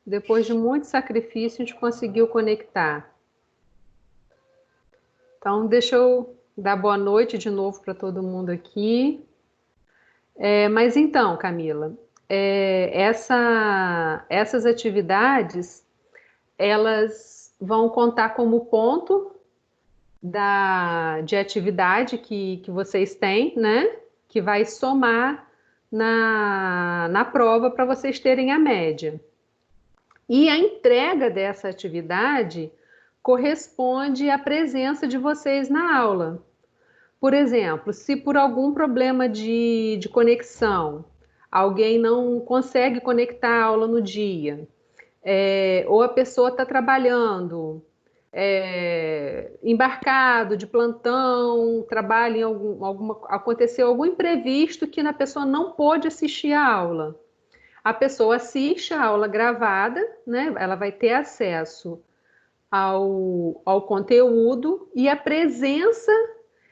Depois de muito sacrifício, a gente conseguiu conectar. Então, deixa eu dar boa noite de novo para todo mundo aqui. Mas então, Camila, essas atividades, elas vão contar como ponto de atividade que vocês têm, né? Que vai somar na prova para vocês terem a média. E a entrega dessa atividade corresponde à presença de vocês na aula. Por exemplo, se por algum problema de conexão alguém não consegue conectar a aula no dia, ou a pessoa está trabalhando, embarcado de plantão, trabalha em aconteceu algum imprevisto que a pessoa não pôde assistir a aula. A pessoa assiste a aula gravada, né? Ela vai ter acesso ao conteúdo e a presença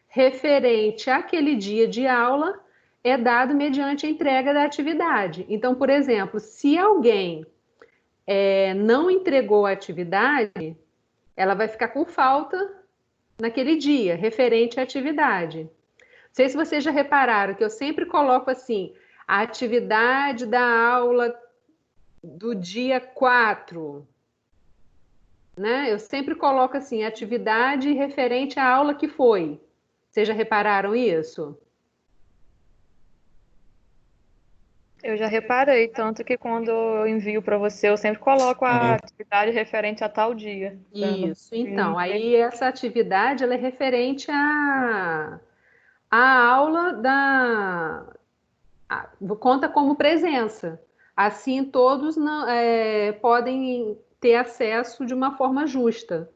referente àquele dia de aula é dado mediante a entrega da atividade. Então, por exemplo, se alguém não entregou a atividade, ela vai ficar com falta naquele dia, referente à atividade. Não sei se vocês já repararam que eu sempre coloco assim, a atividade da aula do dia 4, né? Eu sempre coloco assim, atividade referente à aula que foi. Vocês já repararam isso? Eu já reparei, tanto que quando eu envio para você, eu sempre coloco a atividade referente a tal dia. Isso, então, aí essa atividade ela é referente à aula conta como presença. Assim, todos podem ter acesso de uma forma justa.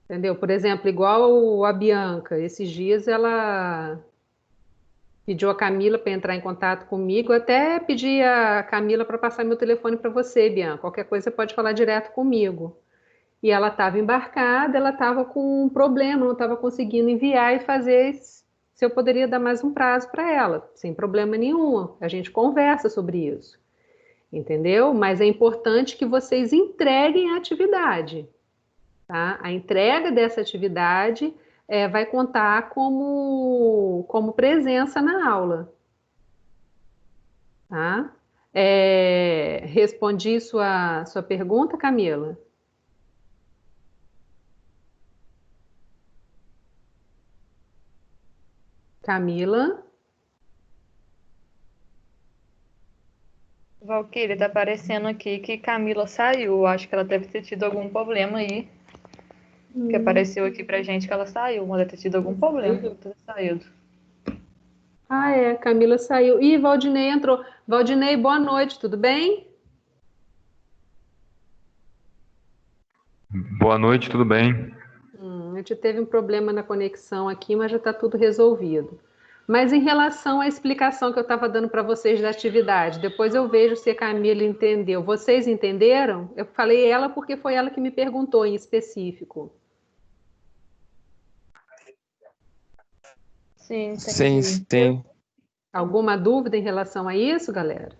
Entendeu? Por exemplo, igual a Bianca, esses dias ela pediu a Camila para entrar em contato comigo, eu até pedi a Camila para passar meu telefone para você, Bianca. Qualquer coisa pode falar direto comigo. E ela estava embarcada, ela estava com um problema, não estava conseguindo enviar e fazer se eu poderia dar mais um prazo para ela, sem problema nenhum. A gente conversa sobre isso, entendeu? Mas é importante que vocês entreguem a atividade, tá? A entrega dessa atividade vai contar como presença na aula, tá? Respondi sua pergunta, Camila? Camila? Valquíria, tá aparecendo aqui que Camila saiu. Acho que ela deve ter tido algum problema aí. Que apareceu aqui pra gente que ela saiu. Ela deve ter tido algum problema por ter saído. Camila saiu. Ih, Valdinei entrou. Valdinei, boa noite, tudo bem? Boa noite, tudo bem? A gente teve um problema na conexão aqui, mas já está tudo resolvido. Mas em relação à explicação que eu estava dando para vocês da atividade, depois eu vejo se a Camila entendeu. Vocês entenderam? Eu falei ela porque foi ela que me perguntou em específico. Sim, Sim, entendi. sim. Alguma dúvida em relação a isso, galera?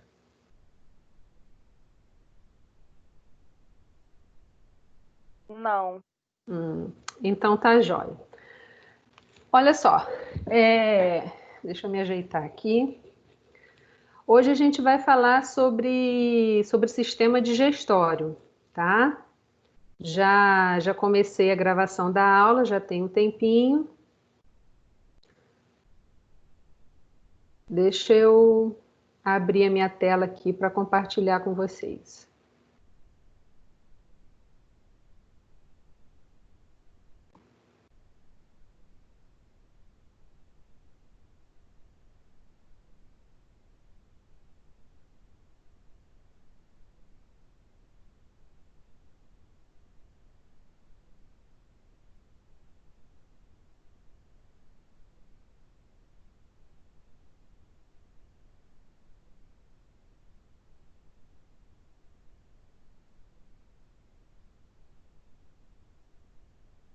Não. Então tá jóia. Olha só, deixa eu me ajeitar aqui. Hoje a gente vai falar sobre sistema digestório, tá? Já comecei a gravação da aula, já tem um tempinho. Deixa eu abrir a minha tela aqui para compartilhar com vocês.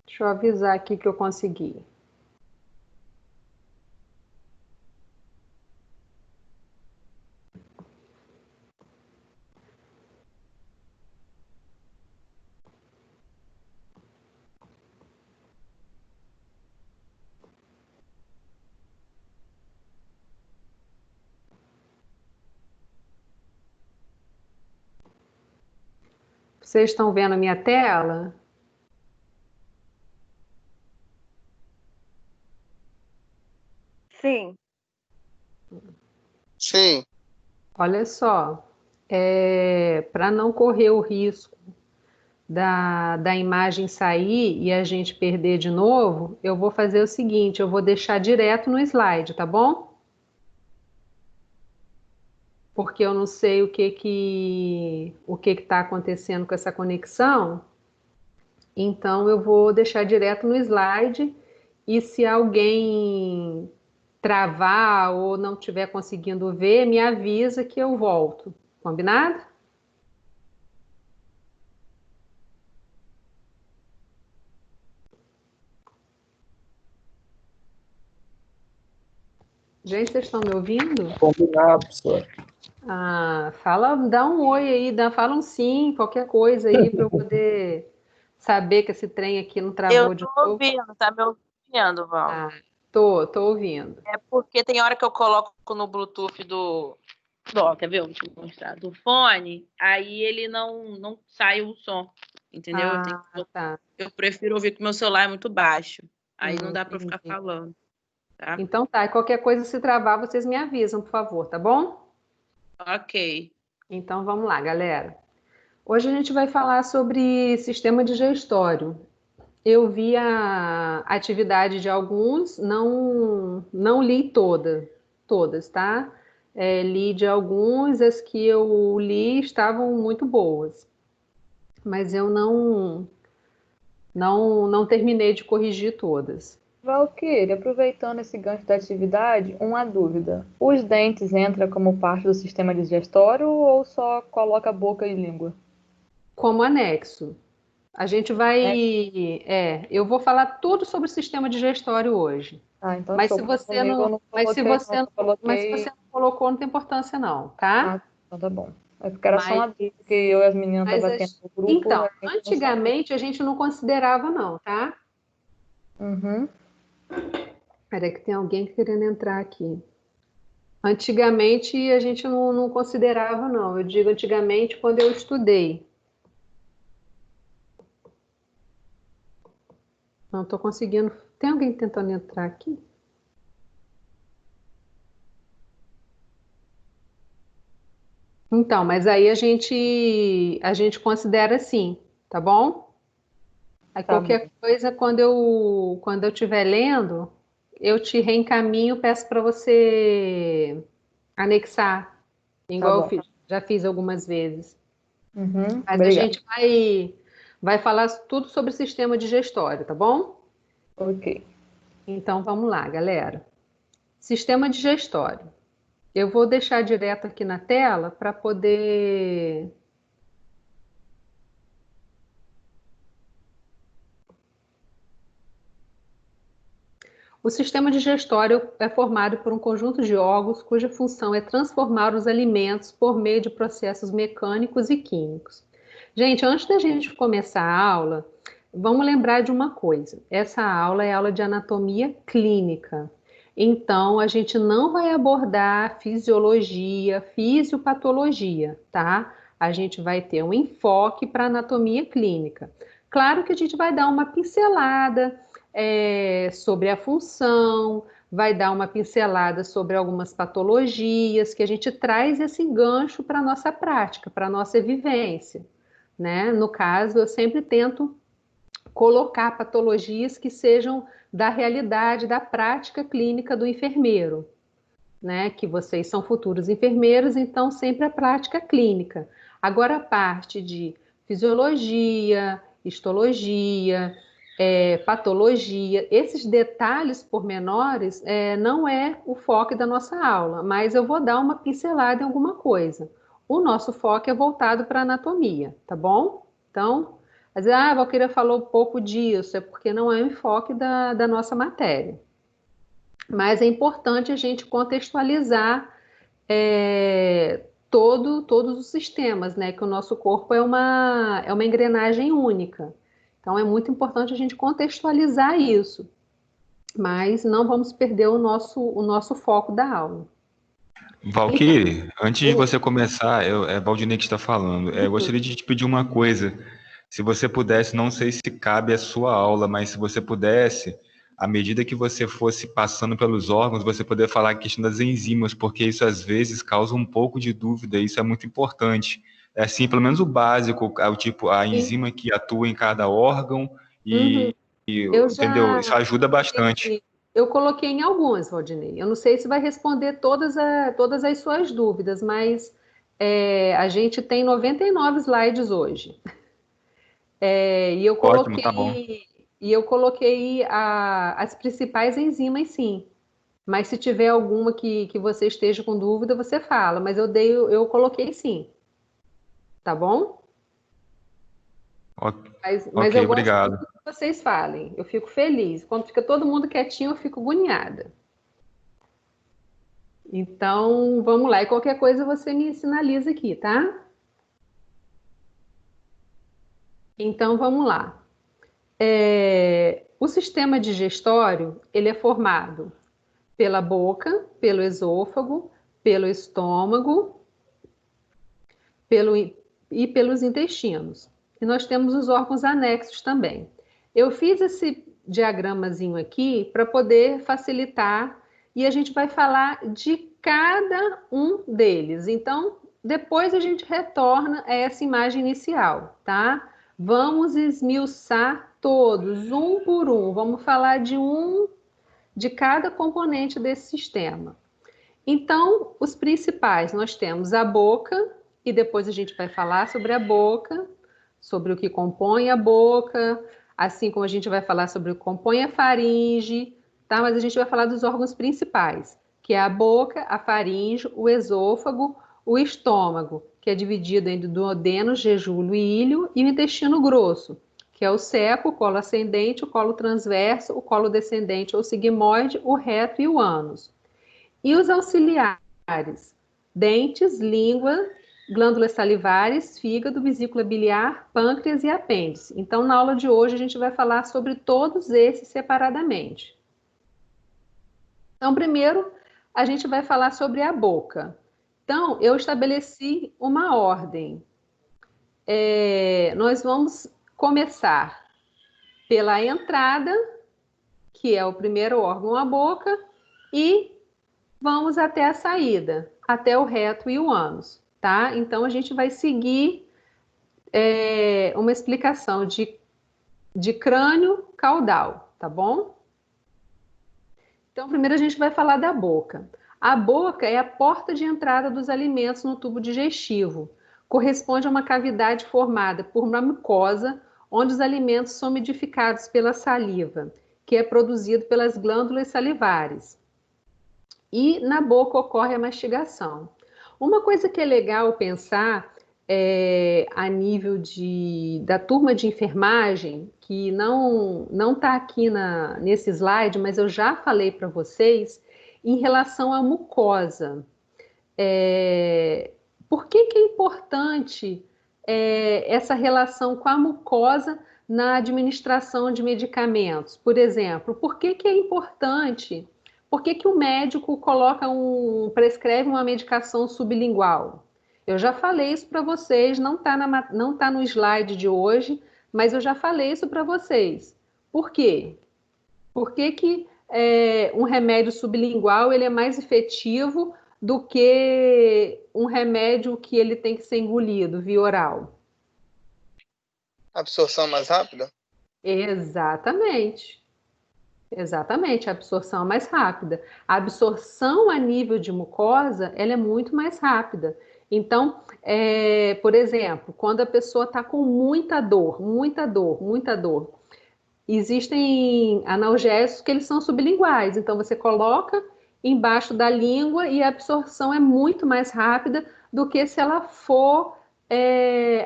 Deixa eu avisar aqui que eu consegui. Vocês estão vendo a minha tela? Sim. Sim. Olha só, para não correr o risco da imagem sair e a gente perder de novo, eu vou fazer o seguinte, eu vou deixar direto no slide, tá bom? Porque eu não sei o que está acontecendo com essa conexão, então eu vou deixar direto no slide e se alguém travar ou não estiver conseguindo ver, me avisa que eu volto. Combinado? Gente, vocês estão me ouvindo? Combinado, professor. Ah, dá um oi aí, fala um sim, qualquer coisa aí para eu poder saber que esse trem aqui não travou de Eu tô novo. ouvindo, tá me ouvindo, Val? Ah, tô ouvindo. É porque tem hora que eu coloco no Bluetooth do... Ó, quer ver? Deixa eu mostrar. Do fone, aí ele não sai o som, entendeu? Tá. Eu prefiro ouvir que o meu celular é muito baixo. Aí não dá para ficar Entendi. falando, tá? Então tá, e qualquer coisa se travar, vocês me avisam, por favor, tá bom? Ok. Então vamos lá, galera. Hoje a gente vai falar sobre sistema digestório. Eu vi a atividade de alguns, não li todas, tá? Li de alguns, as que eu li estavam muito boas, mas eu não terminei de corrigir todas. Valquíria, aproveitando esse gancho da atividade, uma dúvida. Os dentes entram como parte do sistema digestório ou só coloca boca e língua? Como anexo, a gente vai, eu vou falar tudo sobre o sistema digestório hoje. Ah, então Mas show. se você Comigo eu não, não mas se coloquei, você, não mas se coloquei. você não colocou, não tem importância não, tá? Ah, então tá bom. É porque era só Mas, uma dúvida que eu e as meninas mas estavam tendo no grupo, então, a gente não sabia. antigamente a gente não considerava não, tá? Uhum. Peraí que tem alguém querendo entrar aqui. Antigamente a gente não considerava não. Eu digo antigamente quando eu estudei. Não estou conseguindo. Tem alguém tentando entrar aqui? Então, mas aí a gente considera sim, tá bom? Aí Tá bom. qualquer coisa, quando eu estiver lendo, eu te reencaminho, peço para você anexar, Tá igual eu bom. já fiz algumas vezes. Uhum. Mas a Obrigada. gente vai falar tudo sobre o sistema digestório, tá bom? Ok. Então vamos lá, galera. Sistema digestório. Eu vou deixar direto aqui na tela para poder. O sistema digestório é formado por um conjunto de órgãos cuja função é transformar os alimentos por meio de processos mecânicos e químicos. Gente, antes da gente começar a aula, vamos lembrar de uma coisa: essa aula é aula de anatomia clínica. Então, a gente não vai abordar fisiologia, fisiopatologia, tá? A gente vai ter um enfoque para anatomia clínica. Claro que a gente vai dar uma pincelada sobre a função, vai dar uma pincelada sobre algumas patologias, que a gente traz esse gancho para a nossa prática, para a nossa vivência, né? No caso, eu sempre tento colocar patologias que sejam da realidade, da prática clínica do enfermeiro, né? Que vocês são futuros enfermeiros, então sempre a prática clínica. Agora a parte de fisiologia, histologia, patologia, esses detalhes pormenores não é o foco da nossa aula, mas eu vou dar uma pincelada em alguma coisa. O nosso foco é voltado para a anatomia, tá bom? Então, às vezes, a Valquíria falou pouco disso, é porque não é o enfoque da nossa matéria. Mas é importante a gente contextualizar todos os sistemas, né? Que o nosso corpo é uma engrenagem única. Então é muito importante a gente contextualizar isso, mas não vamos perder o nosso foco da aula. Então, Valquíria, antes de você começar, é Valdinei que está falando. Eu gostaria de te pedir uma coisa. Se você pudesse, não sei se cabe a sua aula, mas se você pudesse, à medida que você fosse passando pelos órgãos, você poder falar a questão das enzimas, porque isso às vezes causa um pouco de dúvida, e isso é muito importante. É assim, pelo menos o básico, o tipo, a sim. enzima que atua em cada órgão, Uhum. e, Eu entendeu? Isso já ajuda bastante. eu coloquei em algumas, Valdinei. Eu não sei se vai responder todas as suas dúvidas, mas a gente tem 99 slides hoje. É, e eu Ótimo, tá bom. coloquei, e eu coloquei as principais enzimas, sim. Mas se tiver alguma que você esteja com dúvida, você fala. Mas eu coloquei sim, tá bom? Mas Ok, eu gosto obrigado. muito que vocês falem. Eu fico feliz. Quando fica todo mundo quietinho, eu fico agoniada. Então, vamos lá. E qualquer coisa você me sinaliza aqui, tá? Então, vamos lá. O sistema digestório, ele é formado pela boca, pelo esôfago, pelo estômago, pelo, e pelos intestinos. E nós temos os órgãos anexos também. Eu fiz esse diagramazinho aqui para poder facilitar e a gente vai falar de cada um deles. Então, depois a gente retorna a essa imagem inicial, tá? Vamos esmiuçar todos, um por um. Vamos falar de cada componente desse sistema. Então, os principais, nós temos a boca, e depois a gente vai falar sobre a boca, sobre o que compõe a boca, assim como a gente vai falar sobre o que compõe a faringe, tá? Mas a gente vai falar dos órgãos principais, que é a boca, a faringe, o esôfago, o estômago, que é dividido entre o duodeno, jejúlo e ilho, e o intestino grosso, que é o seco, o colo ascendente, o colo transverso, o colo descendente ou sigmoide, o reto e o ânus. E os auxiliares? Dentes, língua, glândulas salivares, fígado, vesícula biliar, pâncreas e apêndice. Então, na aula de hoje, a gente vai falar sobre todos esses separadamente. Então, primeiro, a gente vai falar sobre a boca. Então, eu estabeleci uma ordem. Nós vamos começar pela entrada, que é o primeiro órgão, a boca, e vamos até a saída, até o reto e o ânus, tá? Então a gente vai seguir uma explicação de crânio caudal, tá bom? Então primeiro a gente vai falar da boca. A boca é a porta de entrada dos alimentos no tubo digestivo. Corresponde a uma cavidade formada por uma mucosa, onde os alimentos são umidificados pela saliva, que é produzido pelas glândulas salivares. E na boca ocorre a mastigação. Uma coisa que é legal pensar a nível da turma de enfermagem, que não está aqui nesse slide, mas eu já falei para vocês, em relação à mucosa. Por que é importante essa relação com a mucosa na administração de medicamentos? Por exemplo, por que é importante? Por que o médico prescreve uma medicação sublingual? Eu já falei isso para vocês, não tá no slide de hoje, mas eu já falei isso para vocês. Por quê? Por que um remédio sublingual ele é mais efetivo do que um remédio que ele tem que ser engolido via oral? Absorção mais rápida? Exatamente. Exatamente, a absorção é mais rápida. A absorção a nível de mucosa, ela é muito mais rápida. Então, por exemplo, quando a pessoa está com muita dor, existem analgésicos que eles são sublinguais. Então, você coloca embaixo da língua e a absorção é muito mais rápida do que se ela for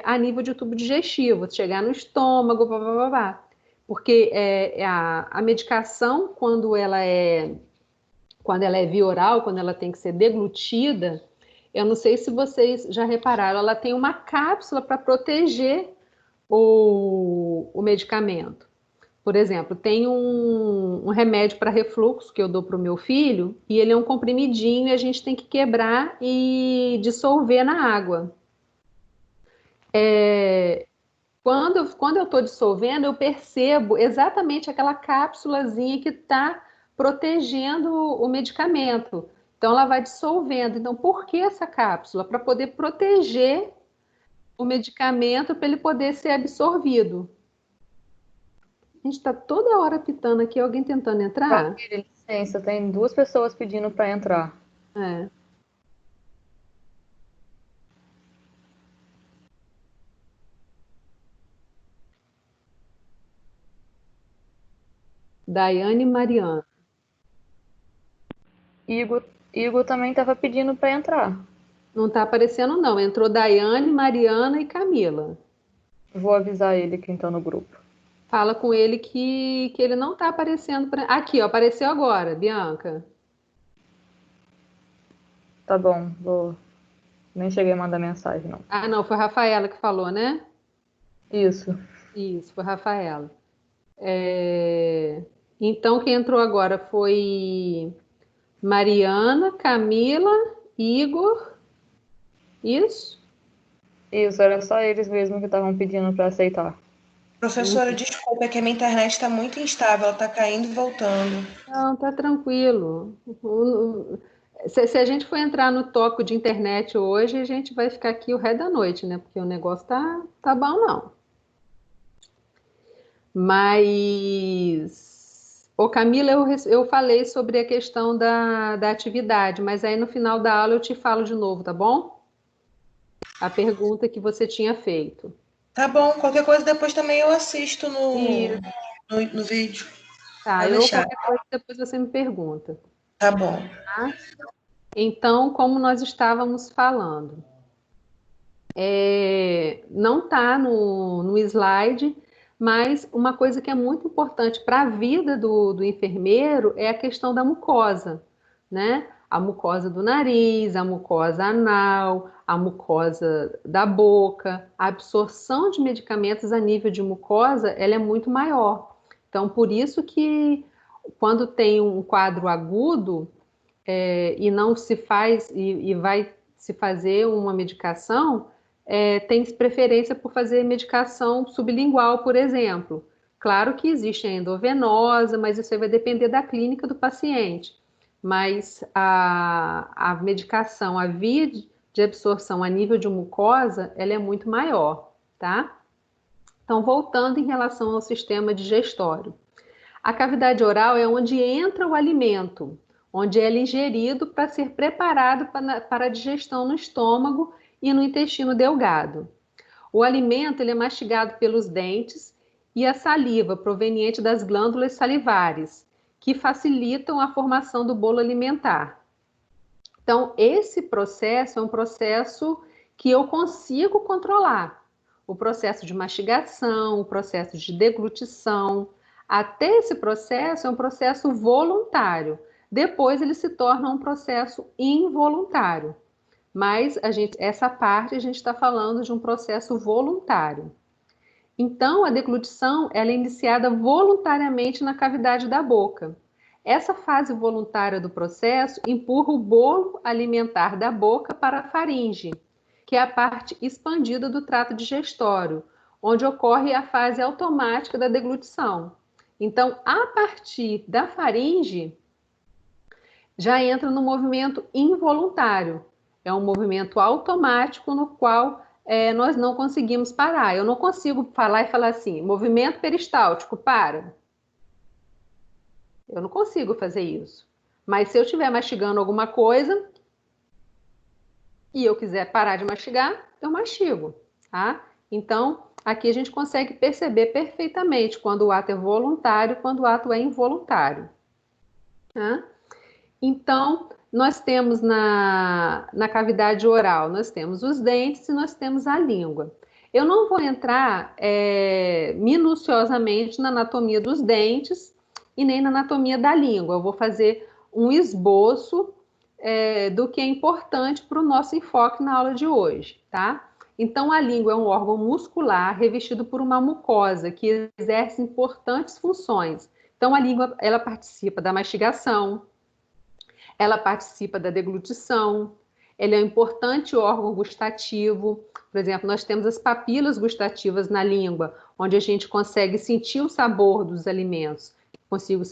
a nível de tubo digestivo, chegar no estômago, blá, blá, blá, blá. Porque a medicação, quando ela é via oral, quando ela tem que ser deglutida, eu não sei se vocês já repararam, ela tem uma cápsula para proteger o medicamento. Por exemplo, tem um remédio para refluxo que eu dou para o meu filho, e ele é um comprimidinho e a gente tem que quebrar e dissolver na água. Quando eu estou dissolvendo, eu percebo exatamente aquela cápsulazinha que está protegendo o medicamento. Então, ela vai dissolvendo. Então, por que essa cápsula? Para poder proteger o medicamento para ele poder ser absorvido. A gente está toda hora pitando aqui, alguém tentando entrar? Valquíria, licença, tem 2 pessoas pedindo para entrar. É. Daiane e Mariana. Igor também estava pedindo para entrar. Não está aparecendo, não. Entrou Daiane, Mariana e Camila. Vou avisar ele que entrou no grupo. Fala com ele que ele não está aparecendo. Aqui, ó, apareceu agora, Bianca. Tá bom, nem cheguei a mandar mensagem, não. Ah, não, foi a Rafaela que falou, né? Isso. Isso, foi a Rafaela. Então, quem entrou agora foi Mariana, Camila, Igor. Isso? Isso, era só eles mesmo que estavam pedindo para aceitar. Professora, desculpa, é que a minha internet está muito instável, ela está caindo e voltando. Não, tá tranquilo. Se a gente for entrar no toque de internet hoje, a gente vai ficar aqui o resto da noite, né? Porque o negócio tá bom, não. Mas, ô Camila, eu falei sobre a questão da atividade, mas aí no final da aula eu te falo de novo, tá bom? A pergunta que você tinha feito. Tá bom, qualquer coisa depois também eu assisto Isso. no vídeo. Tá, Pode deixar. qualquer coisa depois você me pergunta. Tá bom. Tá? Então, como nós estávamos falando, não está no slide, mas uma coisa que é muito importante para a vida do enfermeiro é a questão da mucosa, né? A mucosa do nariz, a mucosa anal, a mucosa da boca. A absorção de medicamentos a nível de mucosa, ela é muito maior. Então, por isso que quando tem um quadro agudo, e não se faz, e vai se fazer uma medicação, tem preferência por fazer medicação sublingual, por exemplo. Claro que existe a endovenosa, mas isso aí vai depender da clínica do paciente. Mas a medicação, a via de absorção a nível de mucosa, ela é muito maior, tá? Então, voltando em relação ao sistema digestório. A cavidade oral é onde entra o alimento, onde ele é ingerido para ser preparado para a digestão no estômago e no intestino delgado. O alimento ele é mastigado pelos dentes e a saliva proveniente das glândulas salivares, que facilitam a formação do bolo alimentar. Então, esse processo é um processo que eu consigo controlar. O processo de mastigação, o processo de deglutição. Até esse processo é um processo voluntário. Depois ele se torna um processo involuntário. Mas essa parte a gente está falando de um processo voluntário. Então, a deglutição ela é iniciada voluntariamente na cavidade da boca. Essa fase voluntária do processo empurra o bolo alimentar da boca para a faringe, que é a parte expandida do trato digestório, onde ocorre a fase automática da deglutição. Então, a partir da faringe, já entra no movimento involuntário. É um movimento automático no qual nós não conseguimos parar. Eu não consigo falar e falar assim, movimento peristáltico, para. Eu não consigo fazer isso. Mas se eu estiver mastigando alguma coisa e eu quiser parar de mastigar, eu mastigo, tá? Então, aqui a gente consegue perceber perfeitamente quando o ato é voluntário e quando o ato é involuntário. Tá? Então, nós temos na cavidade oral, nós temos os dentes e nós temos a língua. Eu não vou entrar minuciosamente na anatomia dos dentes e nem na anatomia da língua. Eu vou fazer um esboço do que é importante para o nosso enfoque na aula de hoje, tá? Então, a língua é um órgão muscular revestido por uma mucosa que exerce importantes funções. Então, a língua, ela participa da mastigação, ela participa da deglutição, ela é um importante órgão gustativo. Por exemplo, nós temos as papilas gustativas na língua, onde a gente consegue sentir o sabor dos alimentos. Consigo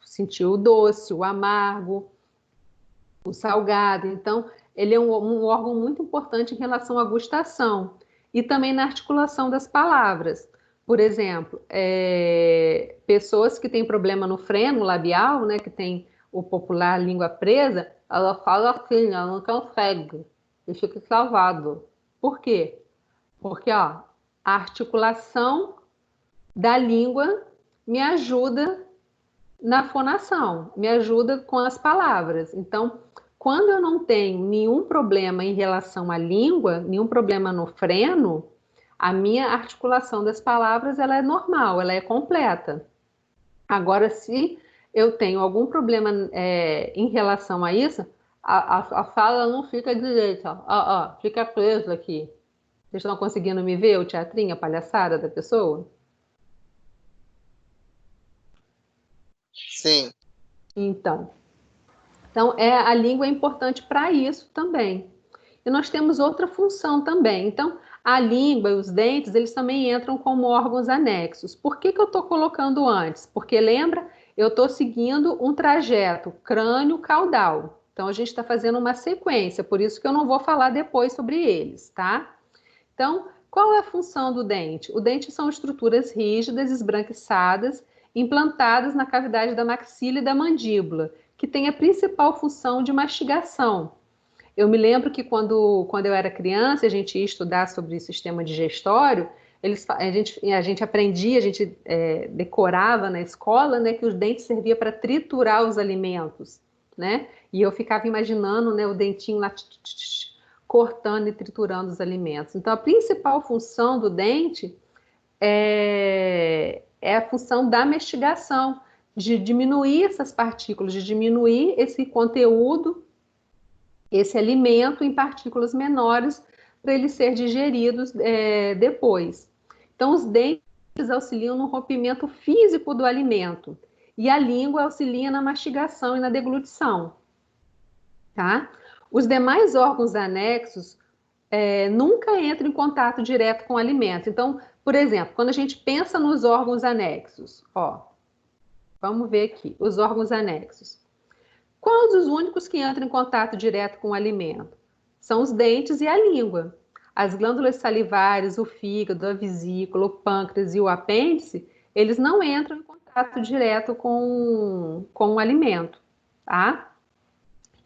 sentir o doce, o amargo, o salgado. Então, ele é um órgão muito importante em relação à gustação e também na articulação das palavras. Por exemplo, pessoas que têm problema no freno labial, né, que tem o popular língua presa, ela fala assim, ela não consegue, e fica travado. Por quê? Porque ó, a articulação da língua me ajuda na fonação, me ajuda com as palavras. Então, quando eu não tenho nenhum problema em relação à língua, nenhum problema no freno, a minha articulação das palavras ela é normal, ela é completa. Agora, se eu tenho algum problema em relação a isso, a fala não fica direita, fica presa aqui. Vocês estão conseguindo me ver o teatrinho, a palhaçada da pessoa? Sim. Então, a língua é importante para isso também. E nós temos outra função também. Então, a língua e os dentes, eles também entram como órgãos anexos. Por que eu estou colocando antes? Porque, lembra, eu estou seguindo um trajeto crânio-caudal. Então, a gente está fazendo uma sequência, por isso que eu não vou falar depois sobre eles, tá? Então, qual é a função do dente? O dente são estruturas rígidas, esbranquiçadas, implantadas na cavidade da maxila e da mandíbula, que tem a principal função de mastigação. Eu me lembro que quando eu era criança, a gente ia estudar sobre o sistema digestório, a gente aprendia, a gente decorava na escola, né, que os dentes serviam para triturar os alimentos, né? E eu ficava imaginando, né, o dentinho lá cortando e triturando os alimentos. Então, a principal função do dente é a função da mastigação, de diminuir essas partículas, de diminuir esse conteúdo, esse alimento em partículas menores para ele ser digerido depois. Então, os dentes auxiliam no rompimento físico do alimento e a língua auxilia na mastigação e na deglutição, tá? Os demais órgãos anexos nunca entram em contato direto com o alimento. Então, por exemplo, quando a gente pensa nos órgãos anexos, vamos ver aqui, os órgãos anexos. Quais os únicos que entram em contato direto com o alimento? São os dentes e a língua. As glândulas salivares, o fígado, a vesícula, o pâncreas e o apêndice, eles não entram em contato direto com o alimento, tá?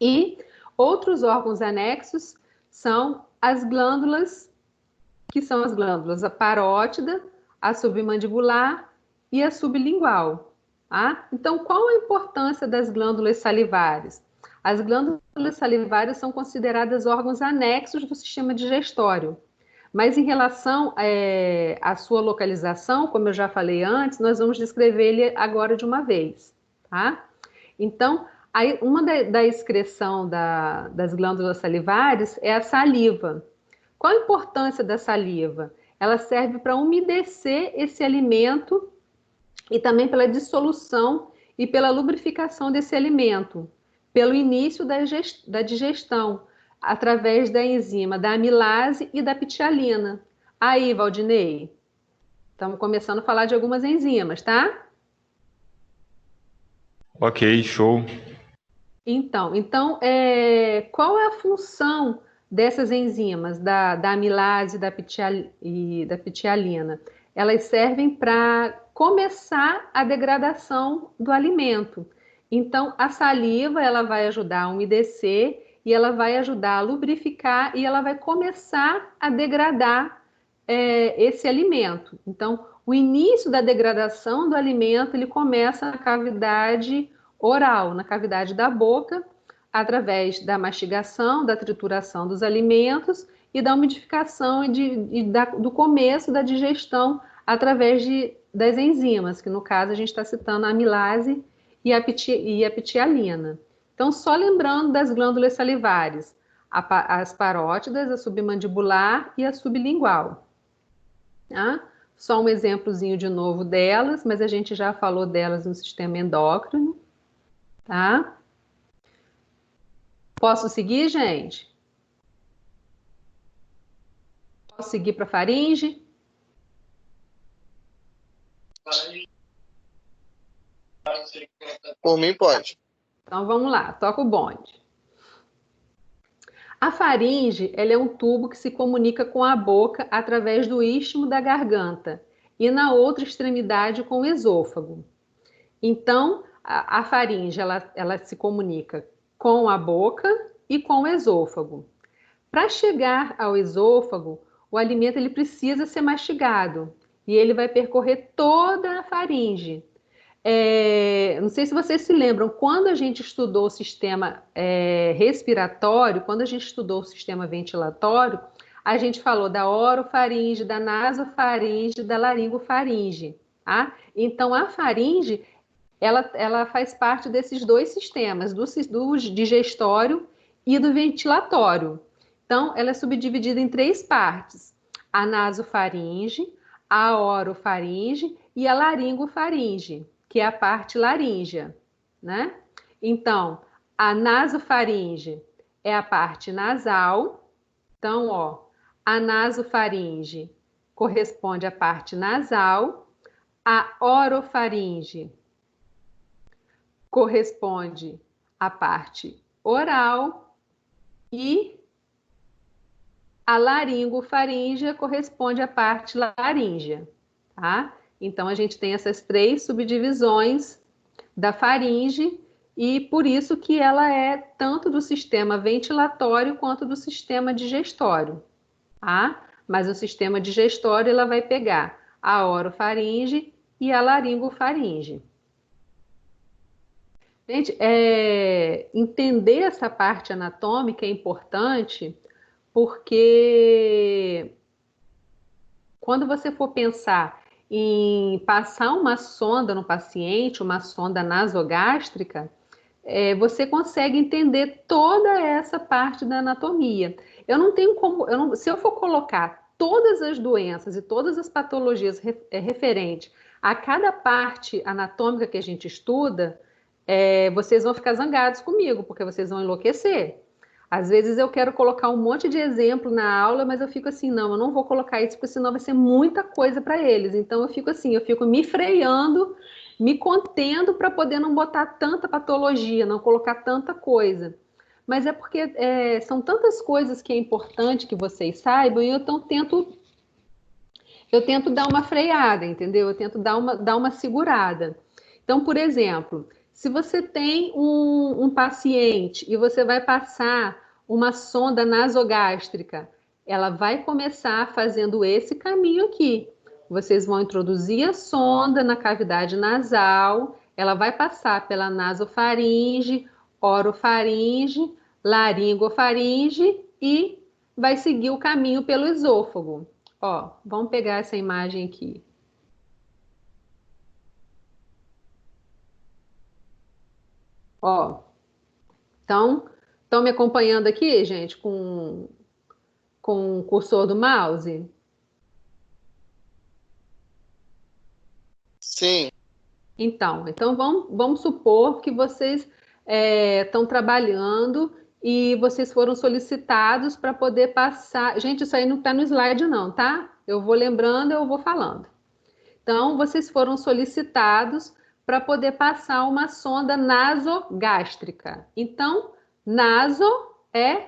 E outros órgãos anexos são as glândulas, que são as glândulas a parótida, a submandibular e a sublingual. Tá? Então, qual a importância das glândulas salivares? As glândulas salivares são consideradas órgãos anexos do sistema digestório. Mas em relação à sua localização, como eu já falei antes, nós vamos descrever ele agora de uma vez. Tá? Então, uma da excreção das glândulas salivares é a saliva. Qual a importância da saliva? Ela serve para umedecer esse alimento e também pela dissolução e pela lubrificação desse alimento, pelo início da digestão, através da enzima da amilase e da pitialina. Aí, Valdinei, estamos começando a falar de algumas enzimas, tá? Ok, show. Então, qual é a função dessas enzimas, da amilase e da pitialina? Elas servem para começar a degradação do alimento. Então, a saliva, ela vai ajudar a umedecer e ela vai ajudar a lubrificar e ela vai começar a degradar esse alimento. Então, o início da degradação do alimento, ele começa na cavidade oral, na cavidade da boca, através da mastigação, da trituração dos alimentos e da umidificação do começo da digestão através das enzimas, que no caso a gente está citando a amilase e a pitialina. Então, só lembrando das glândulas salivares, as parótidas, a submandibular e a sublingual. Tá? Só um exemplozinho de novo delas, mas a gente já falou delas no sistema endócrino. Tá? Posso seguir, gente? Posso seguir para a faringe? Por mim, pode. Então, vamos lá, toca o bonde. A faringe, ela é um tubo que se comunica com a boca através do istmo da garganta e na outra extremidade com o esôfago. Então, a faringe, ela se comunica com a boca e com o esôfago. Para chegar ao esôfago, o alimento ele precisa ser mastigado e ele vai percorrer toda a faringe. Não sei se vocês se lembram, quando a gente estudou o sistema respiratório, quando a gente estudou o sistema ventilatório, a gente falou da orofaringe, da nasofaringe, da laringofaringe. Tá? Então, a faringe, ela faz parte desses dois sistemas, do digestório e do ventilatório. Então, ela é subdividida em 3 partes: a nasofaringe, a orofaringe e a laringofaringe, que é a parte laríngea, né? Então, a nasofaringe é a parte nasal. Então, ó, a nasofaringe corresponde à parte nasal, a orofaringe corresponde à parte oral e a laringofaríngea corresponde à parte laríngea, tá? Então, a gente tem essas 3 subdivisões da faringe e por isso que ela é tanto do sistema ventilatório quanto do sistema digestório, tá? Mas o sistema digestório, ela vai pegar a orofaringe e a laringofaringe. Gente, entender essa parte anatômica é importante porque quando você for pensar em passar uma sonda no paciente, uma sonda nasogástrica, você consegue entender toda essa parte da anatomia. Eu não tenho como, se eu for colocar todas as doenças e todas as patologias referentes a cada parte anatômica que a gente estuda, vocês vão ficar zangados comigo, porque vocês vão enlouquecer. Às vezes eu quero colocar um monte de exemplo na aula, mas eu fico assim, não, eu não vou colocar isso, porque senão vai ser muita coisa para eles. Então eu fico assim, eu fico me freando, me contendo para poder não botar tanta patologia, não colocar tanta coisa. Mas é porque são tantas coisas que é importante que vocês saibam, e eu tento dar uma freada, entendeu? Eu tento dar uma segurada. Então, por exemplo, se você tem um paciente e você vai passar uma sonda nasogástrica, ela vai começar fazendo esse caminho aqui. Vocês vão introduzir a sonda na cavidade nasal, ela vai passar pela nasofaringe, orofaringe, laringofaringe e vai seguir o caminho pelo esôfago. Ó, vamos pegar essa imagem aqui. Ó, então, estão me acompanhando aqui, gente, com o cursor do mouse? Sim. Então vamos supor que vocês estão trabalhando e vocês foram solicitados para poder passar. Gente, isso aí não está no slide, não, tá? Eu vou lembrando, eu vou falando. Então, vocês foram solicitados para poder passar uma sonda nasogástrica. Então, naso é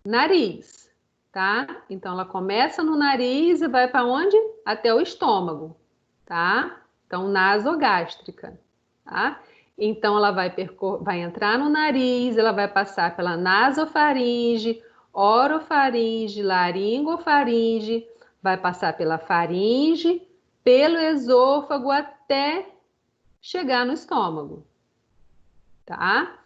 nariz, tá? Então, ela começa no nariz e vai para onde? Até o estômago, tá? Então, nasogástrica, tá? Então, ela vai entrar no nariz, ela vai passar pela nasofaringe, orofaringe, laringofaringe, vai passar pela faringe, pelo esôfago até chegar no estômago, tá?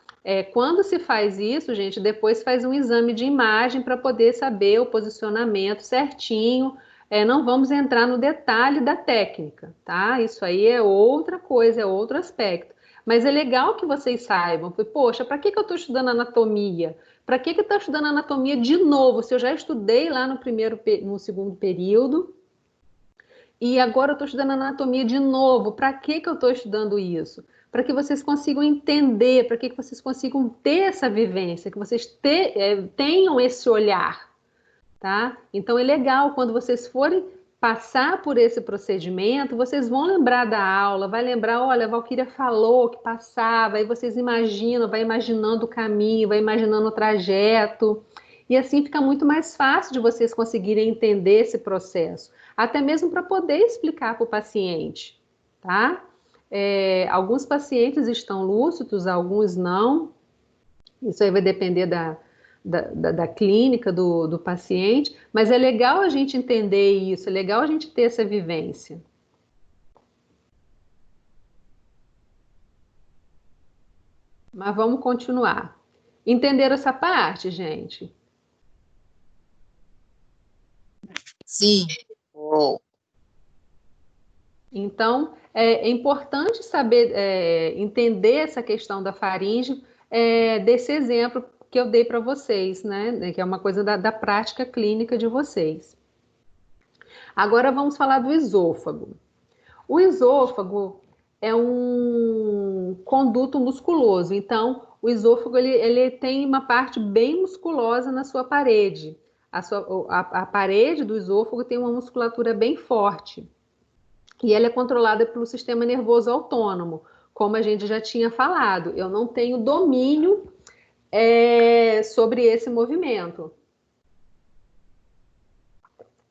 Quando se faz isso, gente, depois faz um exame de imagem para poder saber o posicionamento certinho. Não vamos entrar no detalhe da técnica, tá? Isso aí é outra coisa, é outro aspecto. Mas é legal que vocês saibam, poxa, para que eu estou estudando anatomia? Para que eu estou estudando anatomia de novo? Se eu já estudei lá no segundo período, e agora eu estou estudando anatomia de novo. Para que eu estou estudando isso? Para que vocês consigam entender, para que vocês consigam ter essa vivência, que vocês tenham esse olhar, tá? Então é legal quando vocês forem passar por esse procedimento, vocês vão lembrar da aula, vai lembrar, olha, a Valquíria falou que passava, aí vocês imaginam, vai imaginando o caminho, vai imaginando o trajeto, e assim fica muito mais fácil de vocês conseguirem entender esse processo, até mesmo para poder explicar para o paciente, tá? Alguns pacientes estão lúcidos, alguns não, isso aí vai depender da clínica do paciente, mas é legal a gente entender isso, é legal a gente ter essa vivência. Mas vamos continuar. Entenderam essa parte, gente? Sim. Oh. Então, é importante saber, entender essa questão da faringe, desse exemplo que eu dei para vocês, né? Que é uma coisa da prática clínica de vocês. Agora vamos falar do esôfago. O esôfago é um conduto musculoso, então o esôfago ele tem uma parte bem musculosa na sua parede. A parede do esôfago tem uma musculatura bem forte. E ela é controlada pelo sistema nervoso autônomo, como a gente já tinha falado. Eu não tenho domínio sobre esse movimento.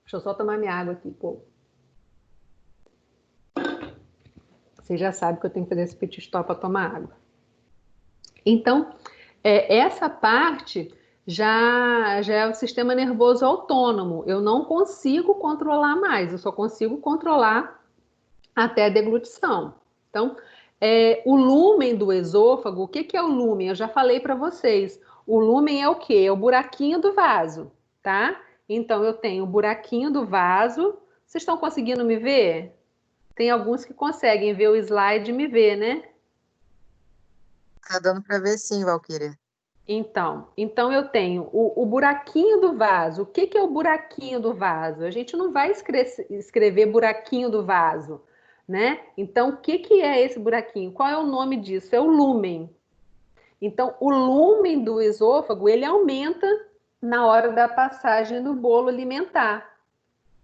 Deixa eu só tomar minha água aqui, pô. Você já sabe que eu tenho que fazer esse pit stop para tomar água. Então, essa parte já é o sistema nervoso autônomo. Eu não consigo controlar mais, eu só consigo controlar até a deglutição. Então, o lúmen do esôfago, o que é o lúmen? Eu já falei para vocês. O lúmen é o quê? É o buraquinho do vaso, tá? Então, eu tenho o buraquinho do vaso. Vocês estão conseguindo me ver? Tem alguns que conseguem ver o slide e me ver, né? Tá dando para ver sim, Valquíria. Então eu tenho o buraquinho do vaso. O que é o buraquinho do vaso? A gente não vai escrever buraquinho do vaso, né? Então, o que é esse buraquinho? Qual é o nome disso? É o lúmen. Então, o lúmen do esôfago, ele aumenta na hora da passagem do bolo alimentar.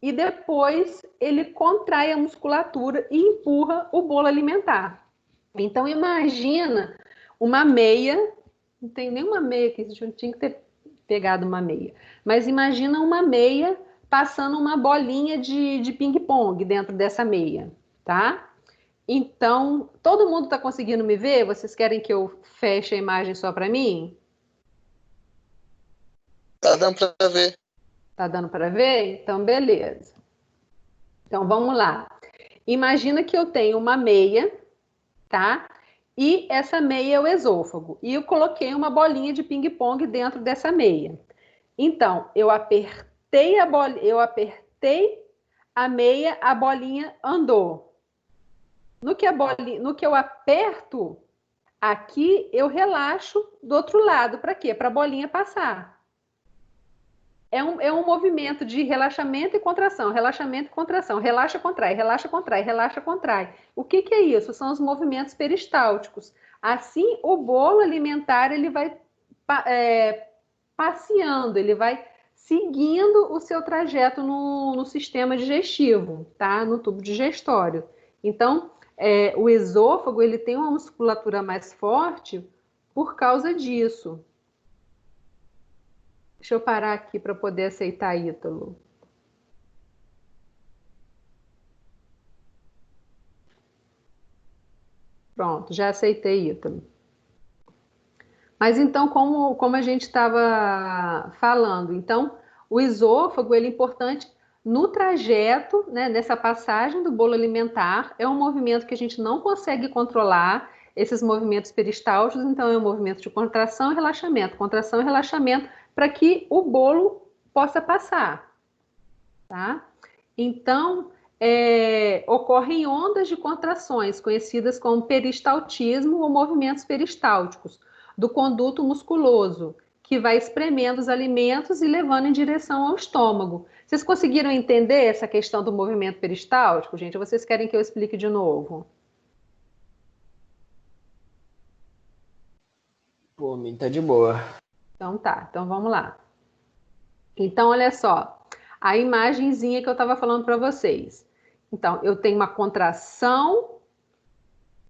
E depois ele contrai a musculatura e empurra o bolo alimentar. Então, imagina uma meia, não tem nenhuma meia aqui, eu tinha que ter pegado uma meia, mas imagina uma meia passando uma bolinha de ping-pong dentro dessa meia, tá? Então, todo mundo está conseguindo me ver? Vocês querem que eu feche a imagem só para mim? Tá dando para ver. Tá dando para ver? Então, beleza. Então, vamos lá. Imagina que eu tenho uma meia, tá? E essa meia é o esôfago. E eu coloquei uma bolinha de ping-pong dentro dessa meia. Então, eu apertei a meia, a bolinha andou. No que eu aperto aqui, eu relaxo do outro lado. Para quê? Para a bolinha passar. É um movimento de relaxamento e contração, relaxamento e contração, relaxa, contrai, relaxa, contrai, relaxa, contrai. O que é isso? São os movimentos peristálticos. Assim, o bolo alimentar ele vai passeando, ele vai seguindo o seu trajeto no sistema digestivo, tá? No tubo digestório. Então, o esôfago ele tem uma musculatura mais forte por causa disso. Deixa eu parar aqui para poder aceitar Ítalo. Pronto, já aceitei Ítalo. Mas então, como a gente estava falando, então, o esôfago ele é importante no trajeto, né, nessa passagem do bolo alimentar. É um movimento que a gente não consegue controlar, esses movimentos peristálticos, então é um movimento de contração e relaxamento, para que o bolo possa passar, tá? Então, ocorrem ondas de contrações, conhecidas como peristaltismo ou movimentos peristálticos, do conduto musculoso, que vai espremendo os alimentos e levando em direção ao estômago. Vocês conseguiram entender essa questão do movimento peristáltico, gente? Ou vocês querem que eu explique de novo? Pô, mim tá de boa. Então tá, então vamos lá. Então, olha só, a imagenzinha que eu estava falando para vocês. Então, eu tenho uma contração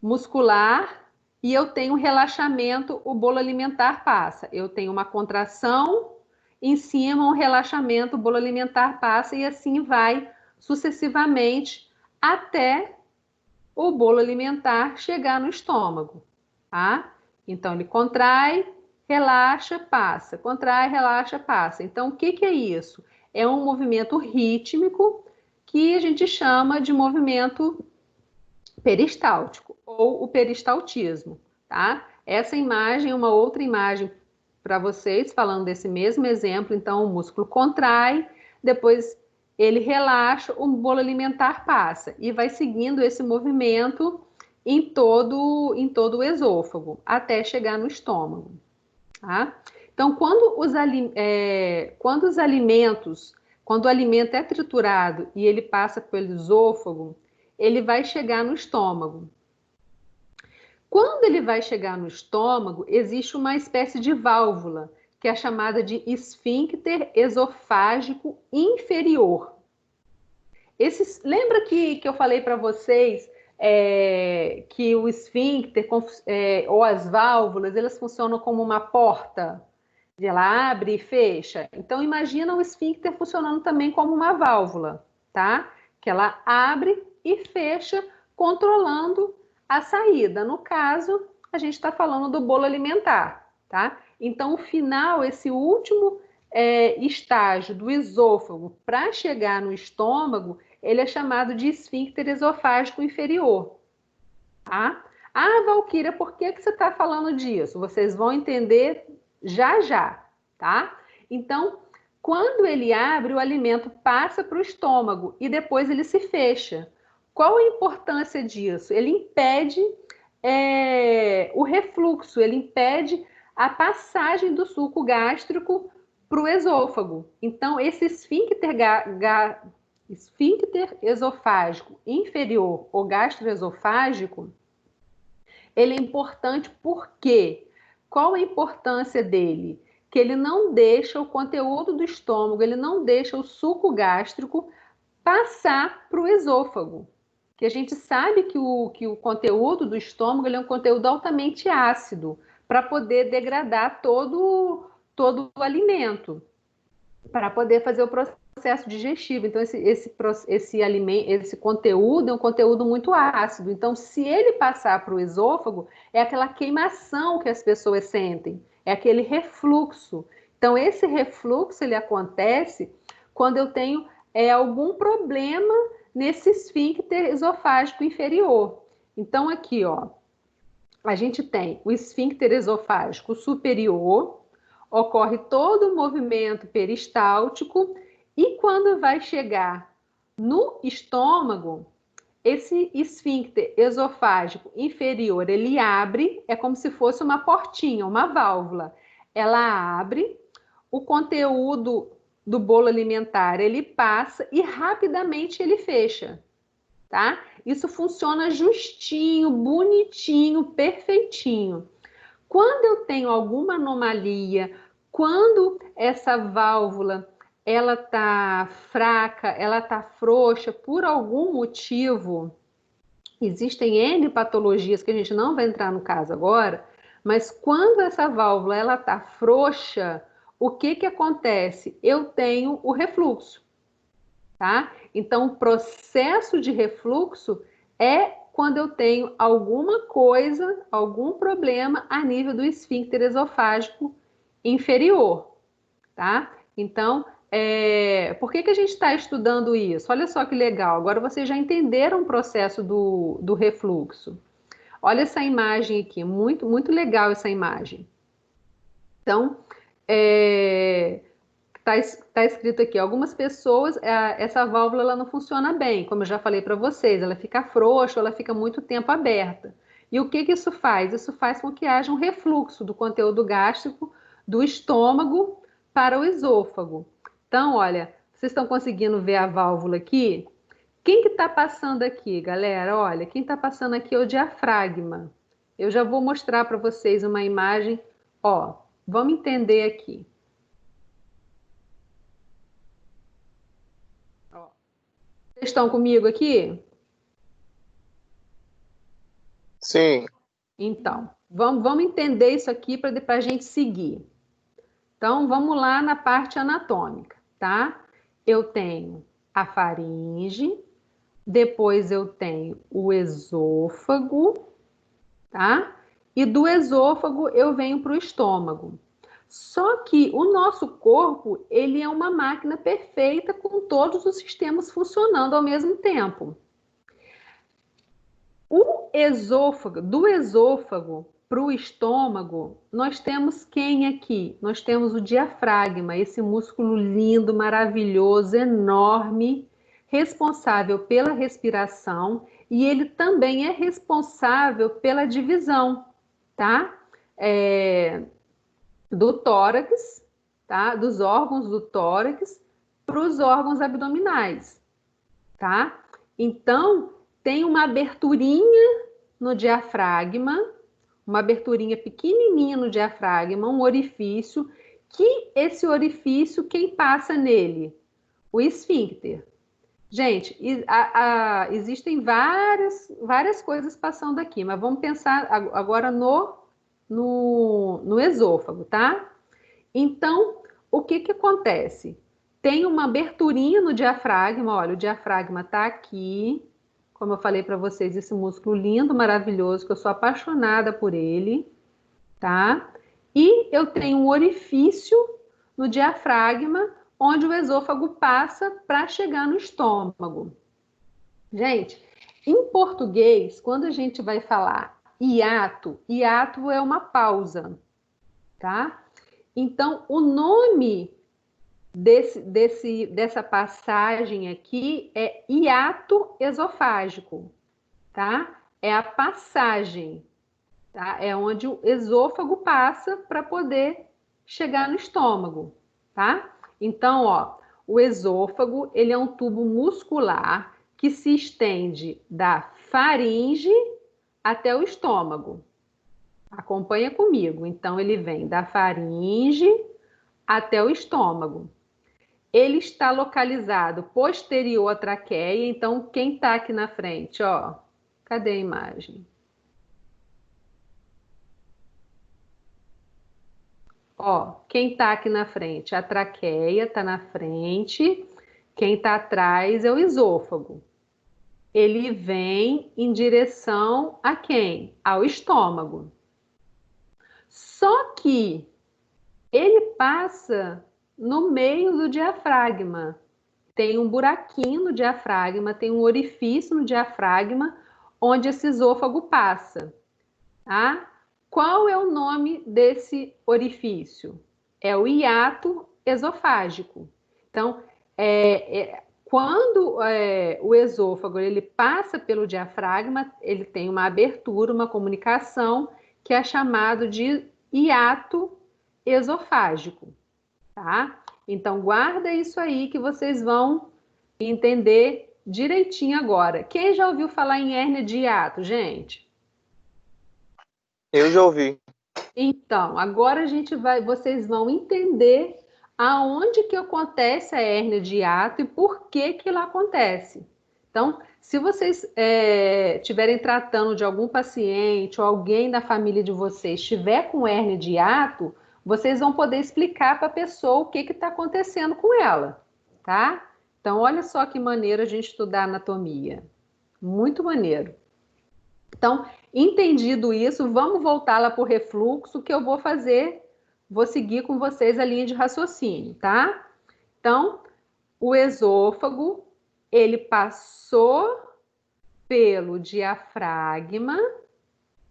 muscular e eu tenho um relaxamento, o bolo alimentar passa. Eu tenho uma contração, em cima um relaxamento, o bolo alimentar passa e assim vai sucessivamente até o bolo alimentar chegar no estômago, tá? Então, ele contrai, relaxa, passa. Contrai, relaxa, passa. Então, o que que é isso? É um movimento rítmico que a gente chama de movimento peristáltico ou o peristaltismo, tá? Essa imagem é uma outra imagem para vocês, falando desse mesmo exemplo. Então, o músculo contrai, depois ele relaxa, o bolo alimentar passa e vai seguindo esse movimento em todo o esôfago, até chegar no estômago, tá? Então, quando o alimento é triturado e ele passa pelo esôfago, ele vai chegar no estômago. Quando ele vai chegar no estômago, existe uma espécie de válvula, que é chamada de esfíncter esofágico inferior. Lembra que eu falei para vocês que o esfíncter ou as válvulas, elas funcionam como uma porta? Ela abre e fecha. Então, imagina o esfíncter funcionando também como uma válvula, tá? Que ela abre e fecha, controlando a saída. No caso, a gente está falando do bolo alimentar, tá? Então, o final, esse último estágio do esôfago para chegar no estômago, ele é chamado de esfíncter esofágico inferior, tá? Ah, Valquíria, por que você está falando disso? Vocês vão entender já já, tá? Então, quando ele abre, o alimento passa para o estômago e depois ele se fecha. Qual a importância disso? Ele impede o refluxo, ele impede a passagem do suco gástrico para o esôfago. Então, esse esfíncter esofágico inferior ou gastroesofágico, ele é importante porque qual a importância dele? Que ele não deixa o conteúdo do estômago, ele não deixa o suco gástrico passar para o esôfago. Que a gente sabe que o conteúdo do estômago ele é um conteúdo altamente ácido, para poder degradar todo o alimento, para poder fazer o processo digestivo. Então, esse conteúdo é um conteúdo muito ácido. Então, se ele passar para o esôfago, é aquela queimação que as pessoas sentem, é aquele refluxo. Então, esse refluxo ele acontece quando eu tenho algum problema nesse esfíncter esofágico inferior. Então, aqui, ó, a gente tem o esfíncter esofágico superior, ocorre todo o movimento peristáltico e quando vai chegar no estômago, esse esfíncter esofágico inferior, ele abre, é como se fosse uma portinha, uma válvula. Ela abre, o conteúdo do bolo alimentar, ele passa e rapidamente ele fecha, tá? Isso funciona justinho, bonitinho, perfeitinho. Quando eu tenho alguma anomalia, quando essa válvula ela tá fraca, ela tá frouxa por algum motivo, existem N patologias que a gente não vai entrar no caso agora, mas quando essa válvula ela tá frouxa, o que acontece? Eu tenho o refluxo, tá? Então, o processo de refluxo é quando eu tenho alguma coisa, algum problema a nível do esfíncter esofágico inferior, tá? Então, por que a gente está estudando isso? Olha só que legal, agora vocês já entenderam o processo do refluxo. Olha essa imagem aqui, muito, muito legal essa imagem. Então, tá escrito aqui, algumas pessoas, essa válvula ela não funciona bem, como eu já falei para vocês, ela fica frouxa, ela fica muito tempo aberta. E o que isso faz? Isso faz com que haja um refluxo do conteúdo gástrico do estômago para o esôfago. Então, olha, vocês estão conseguindo ver a válvula aqui? Quem que está passando aqui, galera? Olha, quem está passando aqui é o diafragma. Eu já vou mostrar para vocês uma imagem. Ó, vamos entender aqui. Ó, vocês estão comigo aqui? Sim. Então, vamos entender isso aqui para a gente seguir. Então, vamos lá na parte anatômica, tá? Eu tenho a faringe, depois eu tenho o esôfago, tá? E do esôfago eu venho para o estômago. Só que o nosso corpo, ele é uma máquina perfeita com todos os sistemas funcionando ao mesmo tempo. O esôfago, do esôfago para o estômago, nós temos quem aqui? Nós temos o diafragma, esse músculo lindo, maravilhoso, enorme, responsável pela respiração, e ele também é responsável pela divisão, tá? Do tórax, tá? Dos órgãos do tórax para os órgãos abdominais, tá? Então, tem uma aberturinha no diafragma, uma aberturinha pequenininha no diafragma, um orifício, que esse orifício, quem passa nele? O esfíncter. Gente, existem várias coisas passando aqui, mas vamos pensar agora no esôfago, tá? Então, o que acontece? Tem uma aberturinha no diafragma, olha, o diafragma tá aqui, como eu falei para vocês, esse músculo lindo, maravilhoso, que eu sou apaixonada por ele, tá? E eu tenho um orifício no diafragma, onde o esôfago passa para chegar no estômago. Gente, em português, quando a gente vai falar hiato, hiato é uma pausa, tá? Então, o nome dessa passagem aqui é hiato esofágico, tá? É a passagem, tá? É onde o esôfago passa para poder chegar no estômago, tá? Então, ó, o esôfago, ele é um tubo muscular que se estende da faringe até o estômago. Acompanha comigo. Então, ele vem da faringe até o estômago. Ele está localizado posterior à traqueia. Então, quem está aqui na frente, ó? Cadê a imagem? Ó, quem está aqui na frente? A traqueia está na frente. Quem está atrás é o esôfago. Ele vem em direção a quem? Ao estômago. Só que ele passa no meio do diafragma. Tem um buraquinho no diafragma, tem um orifício no diafragma, onde esse esôfago passa, tá? Qual é o nome desse orifício? É o hiato esofágico. Então, quando o esôfago ele passa pelo diafragma, ele tem uma abertura, uma comunicação, que é chamado de hiato esofágico, tá? Então, guarda isso aí que vocês vão entender direitinho agora. Quem já ouviu falar em hérnia de hiato, gente? Eu já ouvi. Então, agora vocês vão entender aonde que acontece a hérnia de hiato e por que que ela acontece. Então, se vocês estiverem tratando de algum paciente ou alguém da família de vocês estiver com hérnia de hiato, vocês vão poder explicar para a pessoa o que está acontecendo com ela, tá? Então, olha só que maneiro a gente estudar anatomia. Muito maneiro. Então, entendido isso, vamos voltar lá para o refluxo, que eu vou seguir com vocês a linha de raciocínio, tá? Então, o esôfago, ele passou pelo diafragma,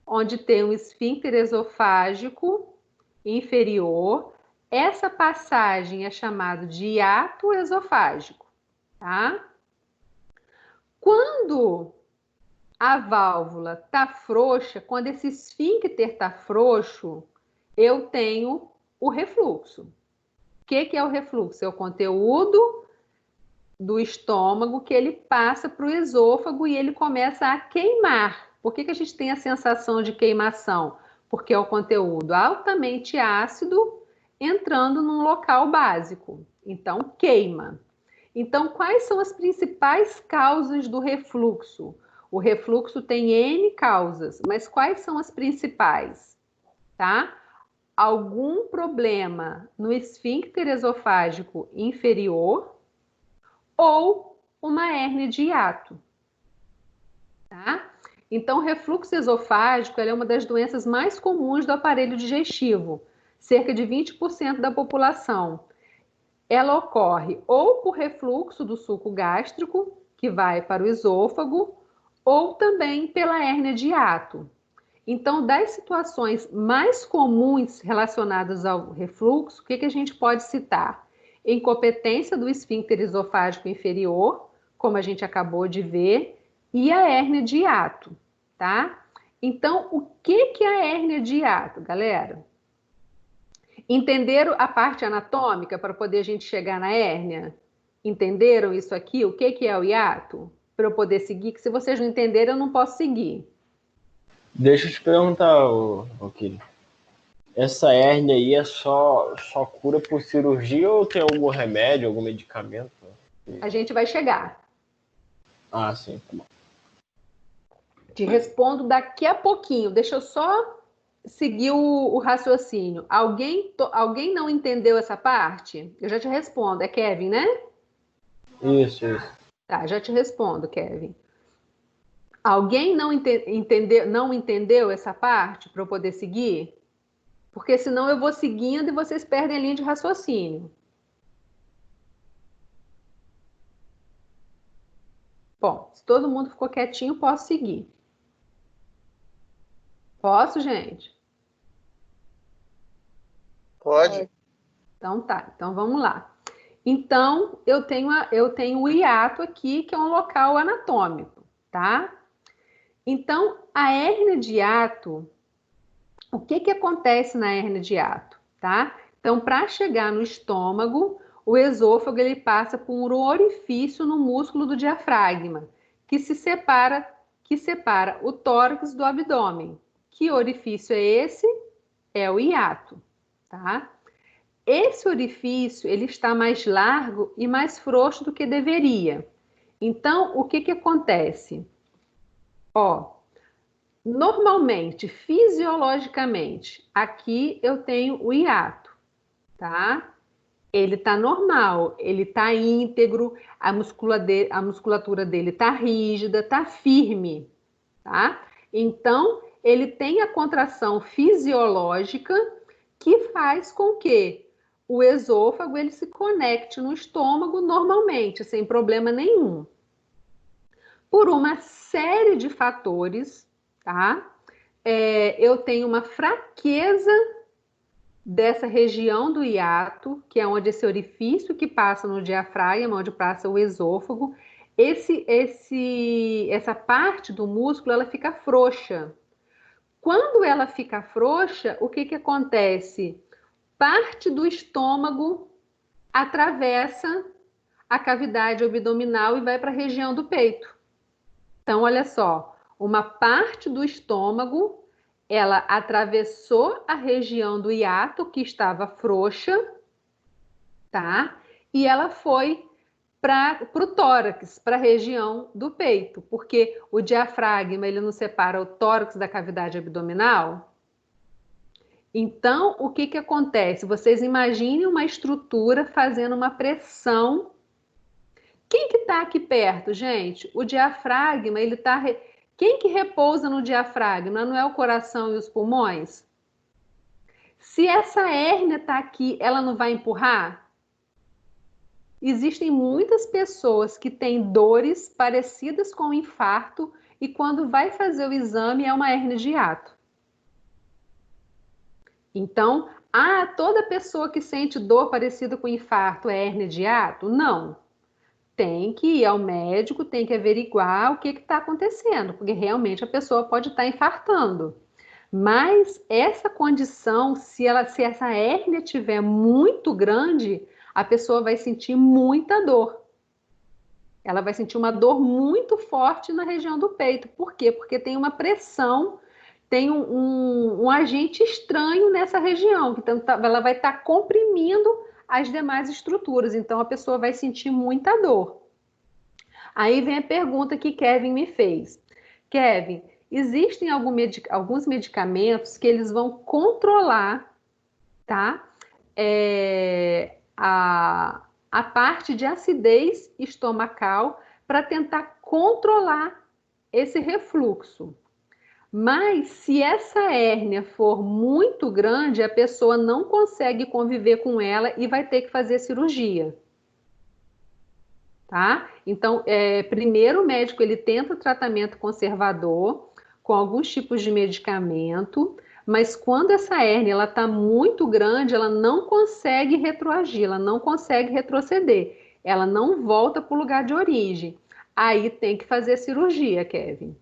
onde tem um esfíncter esofágico inferior. Essa passagem é chamada de hiato esofágico, tá? Quando a válvula está frouxa, quando esse esfíncter está frouxo, eu tenho o refluxo. O que é o refluxo? É o conteúdo do estômago que ele passa para o esôfago e ele começa a queimar. Por que a gente tem a sensação de queimação? Porque é o conteúdo altamente ácido entrando num local básico. Então, queima. Então, quais são as principais causas do refluxo? O refluxo tem N causas, mas quais são as principais? Tá? Algum problema no esfíncter esofágico inferior ou uma hérnia de hiato. Tá? Então, o refluxo esofágico é uma das doenças mais comuns do aparelho digestivo, cerca de 20% da população. Ela ocorre ou por refluxo do suco gástrico, que vai para o esôfago, ou também pela hérnia de hiato. Então, das situações mais comuns relacionadas ao refluxo, o que a gente pode citar? Incompetência do esfíncter esofágico inferior, como a gente acabou de ver, e a hérnia de hiato, tá? Então, o que é a hérnia de hiato, galera? Entenderam a parte anatômica para poder a gente chegar na hérnia? Entenderam isso aqui? O que é o hiato? Para eu poder seguir, que se vocês não entenderem, eu não posso seguir. Deixa eu te perguntar, Kili. Essa hérnia aí é só cura por cirurgia ou tem algum remédio, algum medicamento? A gente vai chegar. Ah, sim, tá bom. Te respondo daqui a pouquinho. Deixa eu só seguir o raciocínio. Alguém não entendeu essa parte? Eu já te respondo. É Kevin, né? Isso. Tá, já te respondo, Kevin. Alguém não entendeu essa parte para eu poder seguir? Porque senão eu vou seguindo e vocês perdem a linha de raciocínio. Bom, se todo mundo ficou quietinho, posso seguir. Posso, gente? Pode. Então tá, então vamos lá. Então, eu tenho o hiato aqui, que é um local anatômico, tá? Então, a hérnia de hiato, o que acontece na hérnia de hiato, tá? Então, para chegar no estômago, o esôfago ele passa por um orifício no músculo do diafragma, que separa o tórax do abdômen. Que orifício é esse? É o hiato, tá? Esse orifício ele está mais largo e mais frouxo do que deveria. Então, o que acontece? Ó, normalmente, fisiologicamente, aqui eu tenho o hiato, tá? Ele está normal, ele está íntegro, a musculatura dele está rígida, está firme, tá? Então, ele tem a contração fisiológica que faz com que o esôfago ele se conecte no estômago normalmente, sem problema nenhum. Por uma série de fatores, tá? Eu tenho uma fraqueza dessa região do hiato, que é onde esse orifício que passa no diafragma, onde passa o esôfago, essa parte do músculo ela fica frouxa. Quando ela fica frouxa, o que acontece? Parte do estômago atravessa a cavidade abdominal e vai para a região do peito. Então, olha só, uma parte do estômago, ela atravessou a região do hiato, que estava frouxa, tá? E ela foi para o tórax, para a região do peito, porque o diafragma, ele não separa o tórax da cavidade abdominal. Então, o que acontece? Vocês imaginem uma estrutura fazendo uma pressão. Quem que está aqui perto, gente? O diafragma, ele está... Quem que repousa no diafragma? Não é o coração e os pulmões? Se essa hérnia está aqui, ela não vai empurrar? Existem muitas pessoas que têm dores parecidas com infarto e quando vai fazer o exame é uma hérnia de hiato. Então, toda pessoa que sente dor parecida com infarto é hérnia de hiato? Não. Tem que ir ao médico, tem que averiguar o que está acontecendo, porque realmente a pessoa pode estar infartando. Mas essa condição, se essa hérnia tiver muito grande, a pessoa vai sentir muita dor. Ela vai sentir uma dor muito forte na região do peito. Por quê? Porque tem uma pressão, tem um agente estranho nessa região, então ela vai estar comprimindo as demais estruturas, então a pessoa vai sentir muita dor. Aí vem a pergunta que Kevin me fez. Kevin, existem alguns medicamentos que eles vão controlar, tá? A parte de acidez estomacal para tentar controlar esse refluxo. Mas se essa hérnia for muito grande, a pessoa não consegue conviver com ela e vai ter que fazer cirurgia. Tá? Então, primeiro o médico ele tenta o tratamento conservador com alguns tipos de medicamento, mas quando essa hérnia está muito grande, ela não consegue retroagir, ela não consegue retroceder, ela não volta para o lugar de origem. Aí tem que fazer cirurgia, Kevin.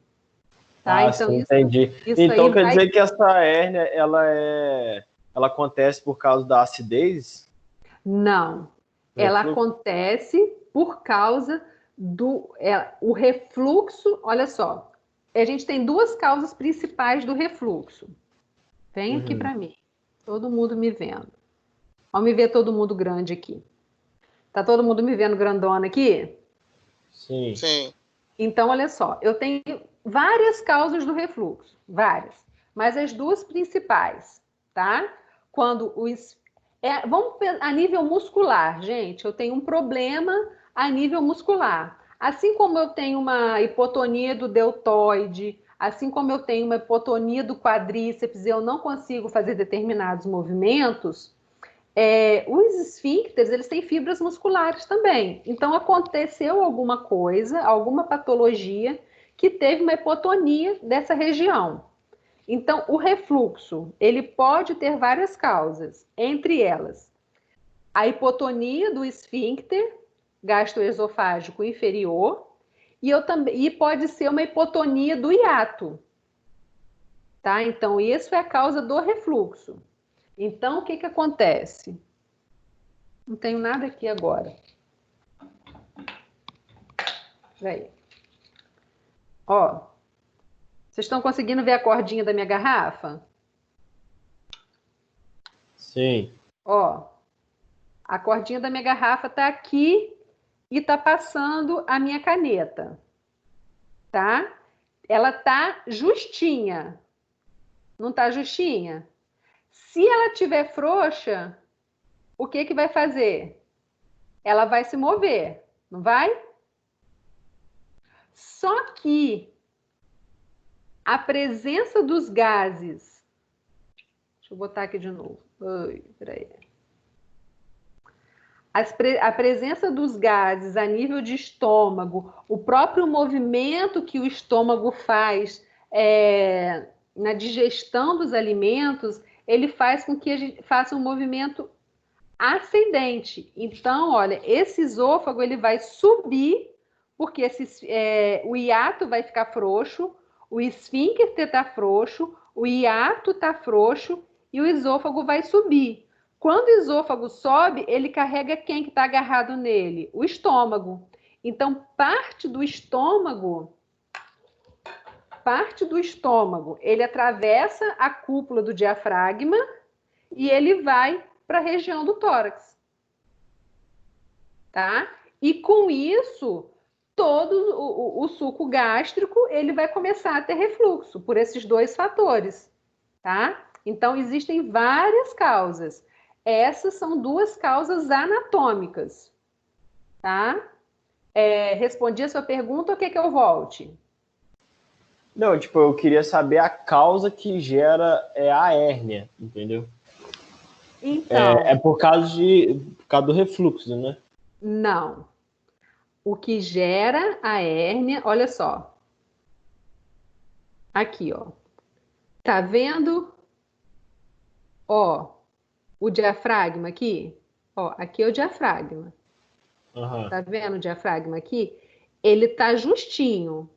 Tá? Então, sim, entendi. Então quer dizer que essa hérnia ela acontece por causa da acidez? Não, ela acontece por causa o refluxo. Olha só, a gente tem duas causas principais do refluxo. Vem aqui para mim, todo mundo me vendo. Vamos me ver todo mundo grande aqui. Tá todo mundo me vendo grandona aqui? Sim. Sim. Então, olha só, eu tenho várias causas do refluxo, várias, mas as duas principais, tá? Quando vamos a nível muscular, gente, eu tenho um problema a nível muscular. Assim como eu tenho uma hipotonia do deltoide, assim como eu tenho uma hipotonia do quadríceps e eu não consigo fazer determinados movimentos, os esfíncteres, eles têm fibras musculares também. Então, aconteceu alguma coisa, alguma patologia que teve uma hipotonia dessa região. Então, o refluxo, ele pode ter várias causas, entre elas, a hipotonia do esfíncter gastroesofágico inferior e pode ser uma hipotonia do hiato. Tá? Então, isso é a causa do refluxo. Então, o que acontece? Não tenho nada aqui agora. Peraí. Ó, vocês estão conseguindo ver a cordinha da minha garrafa? Sim. Ó, a cordinha da minha garrafa está aqui e está passando a minha caneta, tá? Ela tá justinha. Não tá justinha? Se ela tiver frouxa, o que vai fazer? Ela vai se mover, não vai? Só que a presença dos gases... Deixa eu botar aqui de novo. Peraí. A presença dos gases a nível de estômago, o próprio movimento que o estômago faz na digestão dos alimentos, ele faz com que a gente faça um movimento ascendente. Então, olha, esse esôfago ele vai subir, porque o hiato vai ficar frouxo, o esfíncter está frouxo, o hiato está frouxo e o esôfago vai subir. Quando o esôfago sobe, ele carrega quem que está agarrado nele? O estômago. Então, parte do estômago, ele atravessa a cúpula do diafragma e ele vai para a região do tórax. Tá? E com isso, todo o suco gástrico, ele vai começar a ter refluxo por esses dois fatores. Tá? Então, existem várias causas. Essas são duas causas anatômicas, tá? Respondi a sua pergunta ou quer que eu volte? Não, tipo, eu queria saber a causa que gera a hérnia, entendeu? Então... por causa do refluxo, né? Não. O que gera a hérnia, olha só. Aqui, ó. Tá vendo? Ó. O diafragma aqui, ó, aqui é o diafragma. Tá vendo o diafragma aqui? Ele tá justinho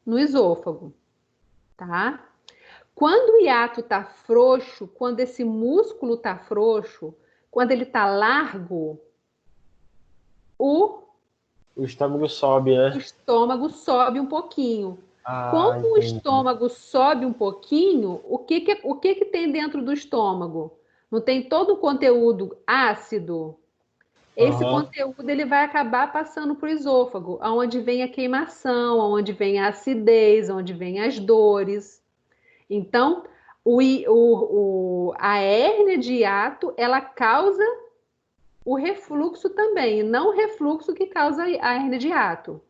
no esôfago, tá? Quando o hiato está frouxo, quando esse músculo está frouxo, quando ele está largo, o estômago sobe, o né? estômago sobe um pouquinho. Ah, Como o entendi. estômago sobe um pouquinho, o que tem dentro do estômago? Não tem todo o conteúdo ácido? Esse Aham. conteúdo ele vai acabar passando para o esôfago, aonde vem a queimação, aonde vem a acidez, onde vem as dores. Então, a hérnia de hiato, ela causa o refluxo também, e não o refluxo que causa a hérnia de hiato.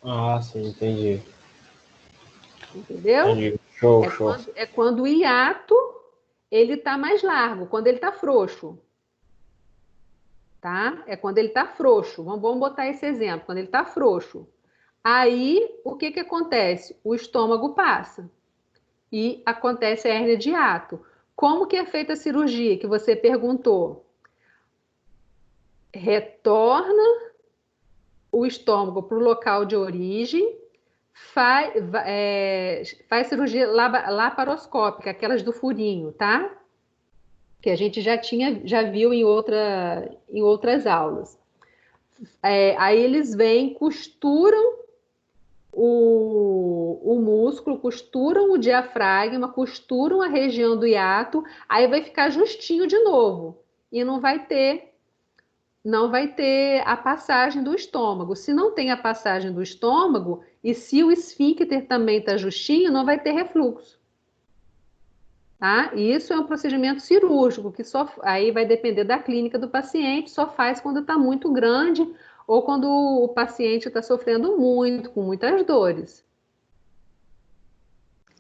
Ah, sim, entendi. Entendeu? Entendi. Show, show. É quando o hiato ele está mais largo, quando ele está frouxo. Tá? É quando ele está frouxo. Vamos botar esse exemplo, quando ele está frouxo. Aí, o que acontece? O estômago passa e acontece a hérnia de hiato. Como que é feita a cirurgia que você perguntou? Retorna o estômago para o local de origem, faz cirurgia laparoscópica, aquelas do furinho, tá? Que a gente já viu em outras aulas. Aí eles vêm, costuram o músculo, costuram o diafragma, costuram a região do hiato, aí vai ficar justinho de novo. E não vai ter a passagem do estômago. Se não tem a passagem do estômago, e se o esfíncter também está justinho, não vai ter refluxo. Tá? E isso é um procedimento cirúrgico, que aí vai depender da clínica do paciente, só faz quando está muito grande ou quando o paciente está sofrendo muito, com muitas dores.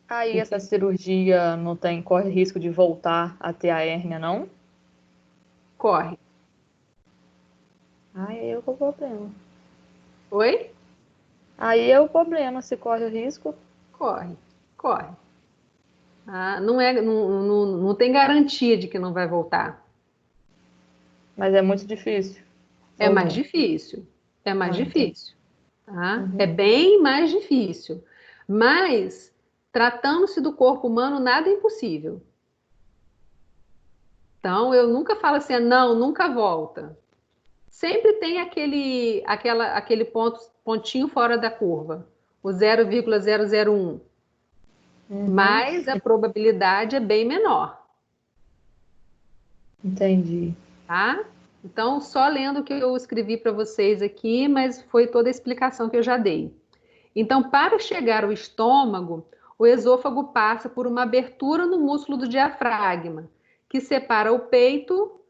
Aí essa cirurgia não corre risco de voltar a ter a hérnia, não? Corre. Aí é o problema. Oi? Aí é o problema, se corre o risco. Corre. Não tem garantia de que não vai voltar. Mas é muito difícil. É Ou mais não? difícil. É mais difícil. Tá? Uhum. É bem mais difícil. Mas, tratando-se do corpo humano, nada é impossível. Então, eu nunca falo assim, não, nunca volta. Sempre tem aquele pontinho fora da curva, o 0,001. Mas a probabilidade é bem menor. Entendi. Tá? Então, só lendo o que eu escrevi para vocês aqui, mas foi toda a explicação que eu já dei. Então, para chegar ao estômago, o esôfago passa por uma abertura no músculo do diafragma, que separa o peito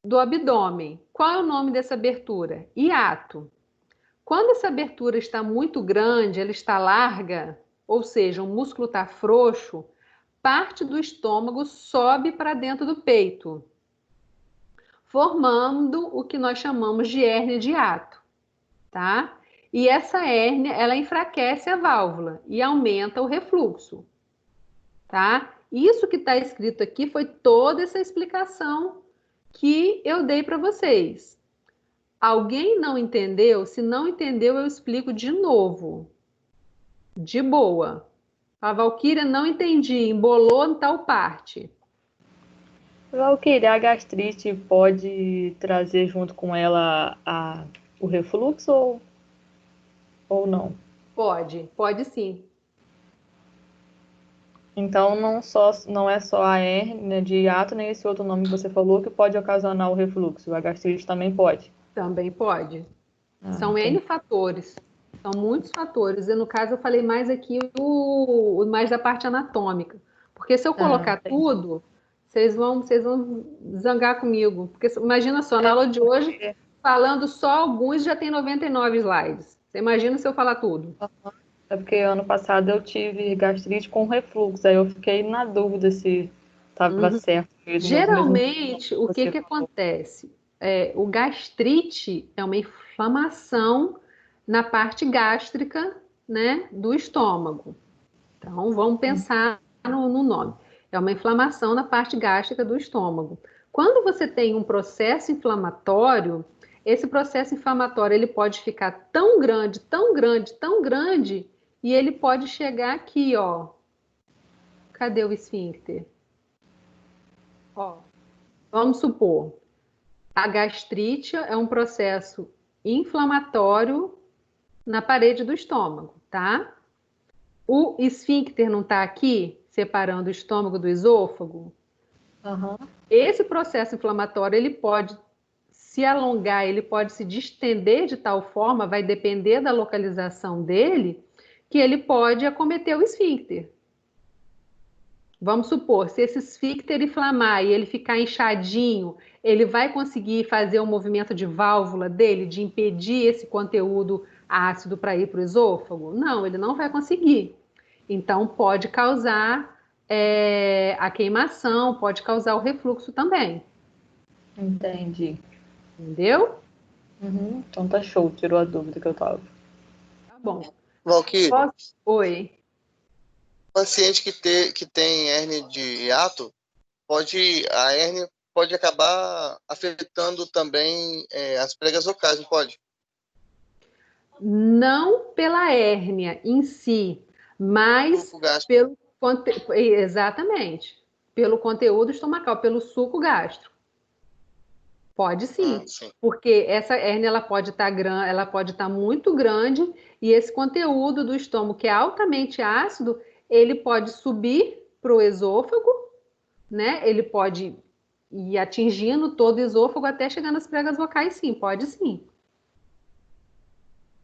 do abdômen. Qual é o nome dessa abertura? Hiato. Quando essa abertura está muito grande, ela está larga, ou seja, o músculo está frouxo, parte do estômago sobe para dentro do peito, formando o que nós chamamos de hérnia de hiato, tá? E essa hérnia, ela enfraquece a válvula e aumenta o refluxo, tá? Isso que está escrito aqui foi toda essa explicação que eu dei para vocês. Alguém não entendeu? Se não entendeu, eu explico de novo. De boa. A Valquíria, não entendi, embolou em tal parte. Valquíria, a gastrite pode trazer junto com ela o refluxo ou não? Pode sim. Então, não é só a hérnia de hiato, nem esse outro nome que você falou que pode ocasionar o refluxo. A gastrite também pode. Também pode. São entendi. N fatores. São muitos fatores. E no caso, eu falei mais aqui mais da parte anatômica. Porque se eu colocar tudo, vocês vão zangar comigo. Porque imagina só, na aula de hoje, falando só alguns, já tem 99 slides. Você imagina se eu falar tudo. É porque ano passado eu tive gastrite com refluxo, aí eu fiquei na dúvida se estava certo. Geralmente, o que acontece? O gastrite é uma inflamação na parte gástrica, né, do estômago. Então, vamos pensar no nome. É uma inflamação na parte gástrica do estômago. Quando você tem um processo inflamatório, esse processo inflamatório ele pode ficar tão grande, e ele pode chegar aqui, ó. Cadê o esfíncter? Ó, vamos supor, a gastrite é um processo inflamatório na parede do estômago, tá? O esfíncter não está aqui, separando o estômago do esôfago? Aham. Esse processo inflamatório, ele pode se alongar, ele pode se distender de tal forma, vai depender da localização dele, que ele pode acometer o esfíncter. Vamos supor, se esse esfíncter inflamar e ele ficar inchadinho, ele vai conseguir fazer um movimento de válvula dele, de impedir esse conteúdo ácido para ir para o esôfago? Não, ele não vai conseguir. Então, pode causar a queimação, pode causar o refluxo também. Entendi. Entendeu? Uhum. Então tá show, tirou a dúvida que eu tava. Tá bom. Valquíria, Oi. paciente que tem hérnia de hiato, a hérnia pode acabar afetando também as pregas vocais, não pode? Não pela hérnia em si, mas Suco gástrico. pelo exatamente, pelo conteúdo estomacal, pelo suco gástrico. Pode sim, Sim. porque essa hérnia ela pode estar muito grande e esse conteúdo do estômago que é altamente ácido, ele pode subir para o esôfago, né? Ele pode ir atingindo todo o esôfago até chegar nas pregas vocais, sim, pode sim.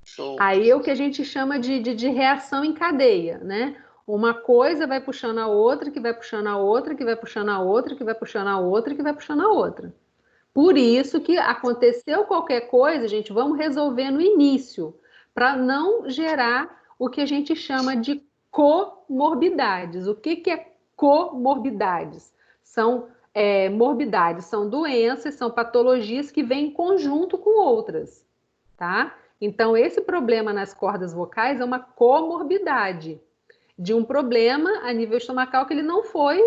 Show. Aí é o que a gente chama de reação em cadeia, né? Uma coisa vai puxando a outra, que vai puxando a outra, que vai puxando a outra, que vai puxando a outra, que vai puxando a outra. Por isso que aconteceu qualquer coisa, gente, vamos resolver no início, para não gerar o que a gente chama de comorbidades. O que é comorbidades? São morbidades, são doenças, são patologias que vêm em conjunto com outras, tá? Então, esse problema nas cordas vocais é uma comorbidade de um problema a nível estomacal que ele não foi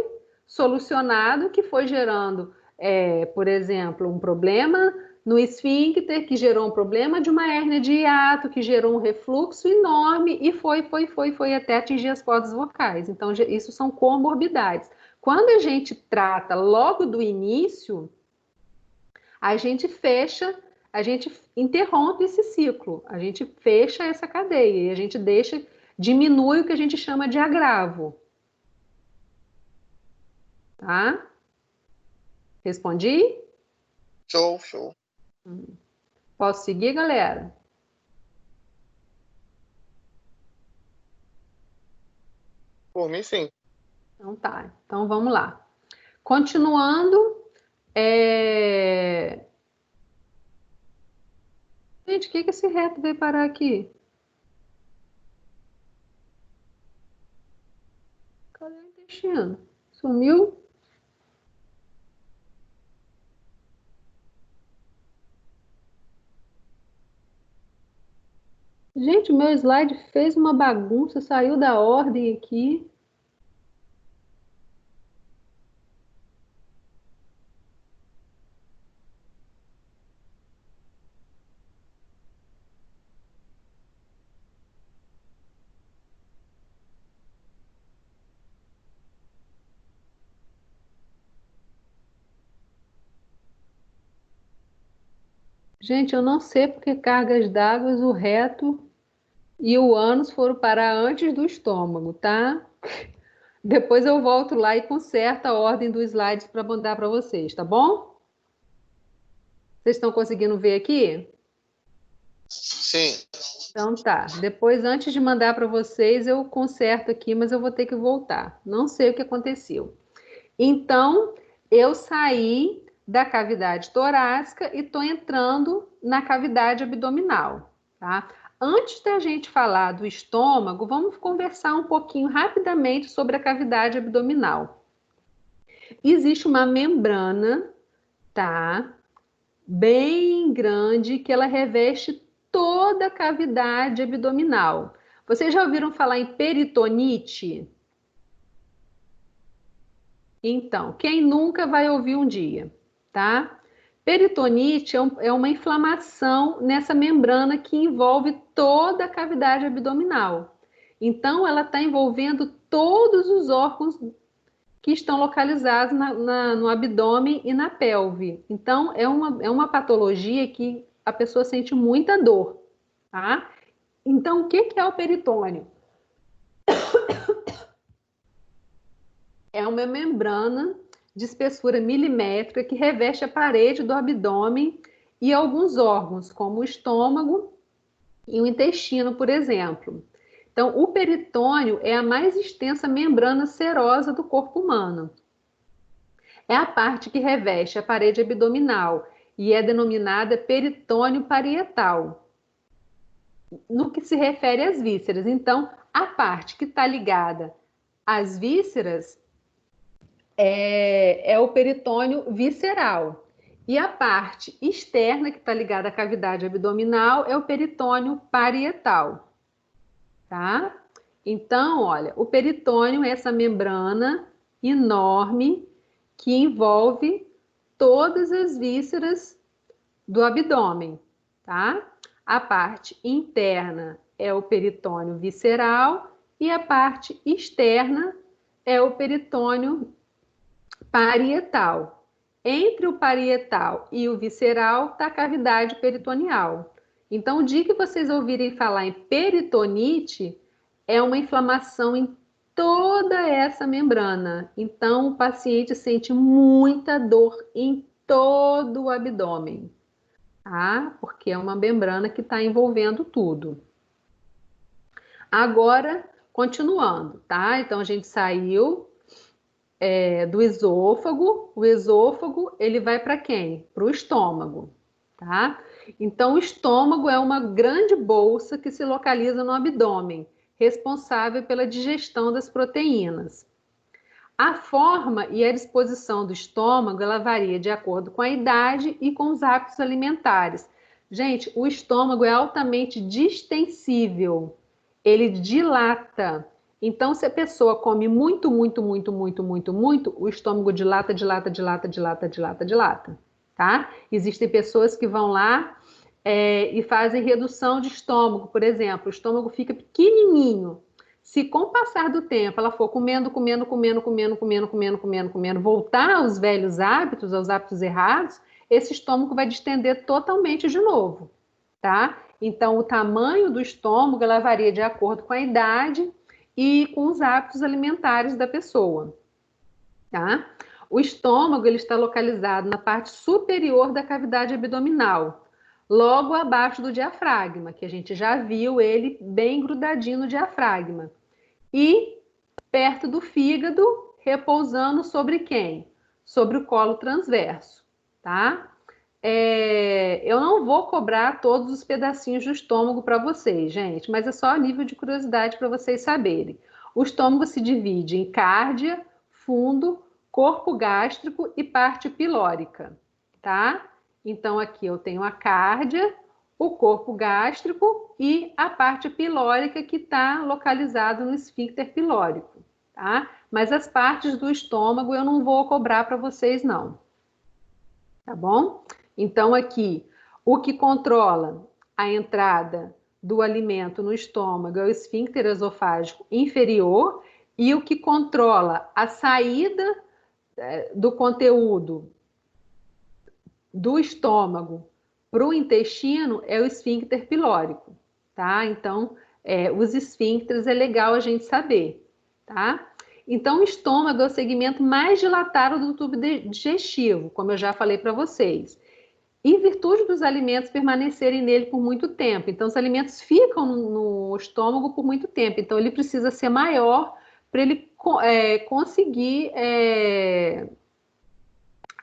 solucionado, que foi gerando, por exemplo, um problema no esfíncter, que gerou um problema de uma hérnia de hiato, que gerou um refluxo enorme e foi até atingir as cordas vocais. Então, isso são comorbidades. Quando a gente trata logo do início, a gente interrompe esse ciclo, a gente fecha essa cadeia e a gente diminui o que a gente chama de agravo. Tá? Respondi? Show. Posso seguir, galera? Por mim, sim. Então tá, então vamos lá. Continuando, gente, o que esse reto veio parar aqui? Cadê o intestino? Sumiu? Gente, o meu slide fez uma bagunça, saiu da ordem aqui. Gente, eu não sei porque cargas d'água, o reto e o ânus foram parar antes do estômago, tá? Depois eu volto lá e conserto a ordem dos slides para mandar para vocês, tá bom? Vocês estão conseguindo ver aqui? Sim. Então tá. Depois, antes de mandar para vocês, eu conserto aqui, mas eu vou ter que voltar. Não sei o que aconteceu. Então, eu saí da cavidade torácica e estou entrando na cavidade abdominal, tá? Antes da gente falar do estômago, vamos conversar um pouquinho rapidamente sobre a cavidade abdominal. Existe uma membrana, tá? Bem grande, que ela reveste toda a cavidade abdominal. Vocês já ouviram falar em peritonite? Então, quem nunca vai ouvir um dia, tá? Peritonite é uma inflamação nessa membrana que envolve toda a cavidade abdominal. Então, ela está envolvendo todos os órgãos que estão localizados no abdômen e na pelve. Então, é uma patologia que a pessoa sente muita dor, tá? Então, o que é o peritônio? É uma membrana de espessura milimétrica que reveste a parede do abdômen e alguns órgãos, como o estômago e o intestino, por exemplo. Então, o peritônio é a mais extensa membrana serosa do corpo humano. É a parte que reveste a parede abdominal e é denominada peritônio parietal, no que se refere às vísceras. Então, a parte que está ligada às vísceras é o peritônio visceral. E a parte externa, que está ligada à cavidade abdominal, é o peritônio parietal. Tá? Então, olha, o peritônio é essa membrana enorme que envolve todas as vísceras do abdômen, tá? A parte interna é o peritônio visceral e a parte externa é o peritônio parietal. Entre o parietal e o visceral está a cavidade peritoneal. Então, o dia que vocês ouvirem falar em peritonite, é uma inflamação em toda essa membrana. Então, o paciente sente muita dor em todo o abdômen, tá? Porque é uma membrana que está envolvendo tudo. Agora, continuando, tá? Então, a gente saiu do esôfago. O esôfago, ele vai para quem? Para o estômago, tá? Então, o estômago é uma grande bolsa que se localiza no abdômen, responsável pela digestão das proteínas. A forma e a disposição do estômago, ela varia de acordo com a idade e com os hábitos alimentares. Gente, o estômago é altamente distensível, ele dilata. Então, se a pessoa come muito, o estômago dilata, tá? Existem pessoas que vão lá e fazem redução de estômago, por exemplo, o estômago fica pequenininho. Se com o passar do tempo ela for comendo, voltar aos velhos hábitos, aos hábitos errados, esse estômago vai distender totalmente de novo, tá? Então, o tamanho do estômago, ela varia de acordo com a idade e com os hábitos alimentares da pessoa, tá? O estômago, ele está localizado na parte superior da cavidade abdominal, logo abaixo do diafragma, que a gente já viu ele bem grudadinho no diafragma. E perto do fígado, repousando sobre quem? Sobre o colo transverso, tá? Eu não vou cobrar todos os pedacinhos do estômago para vocês, gente, mas é só a nível de curiosidade para vocês saberem. O estômago se divide em cárdia, fundo, corpo gástrico e parte pilórica, tá? Então, aqui eu tenho a cárdia, o corpo gástrico e a parte pilórica que está localizado no esfíncter pilórico, tá? Mas as partes do estômago eu não vou cobrar para vocês, não. Tá bom? Então, aqui, o que controla a entrada do alimento no estômago é o esfíncter esofágico inferior e o que controla a saída do conteúdo do estômago para o intestino é o esfíncter pilórico, tá? Então, os esfíncteres é legal a gente saber, tá? Então, o estômago é o segmento mais dilatado do tubo digestivo, como eu já falei para vocês. Em virtude dos alimentos permanecerem nele por muito tempo. Então, os alimentos ficam no estômago por muito tempo. Então, ele precisa ser maior para ele conseguir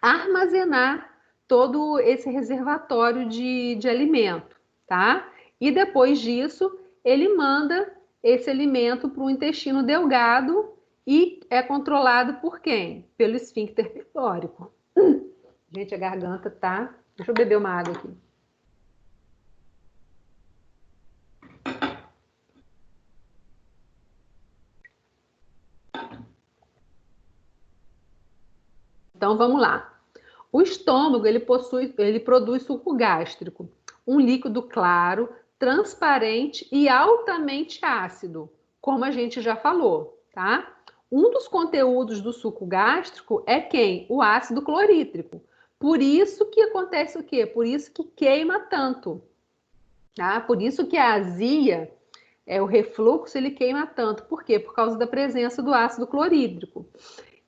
armazenar todo esse reservatório de alimento, tá? E depois disso, ele manda esse alimento para o intestino delgado e é controlado por quem? Pelo esfíncter pilórico. Gente, a garganta tá... Deixa eu beber uma água aqui. Então, vamos lá. O estômago, ele produz suco gástrico, um líquido claro, transparente e altamente ácido, como a gente já falou, tá? Um dos conteúdos do suco gástrico é quem? O ácido clorídrico. Por isso que acontece o quê? Por isso que queima tanto, tá? Por isso que a azia, o refluxo, ele queima tanto. Por quê? Por causa da presença do ácido clorídrico.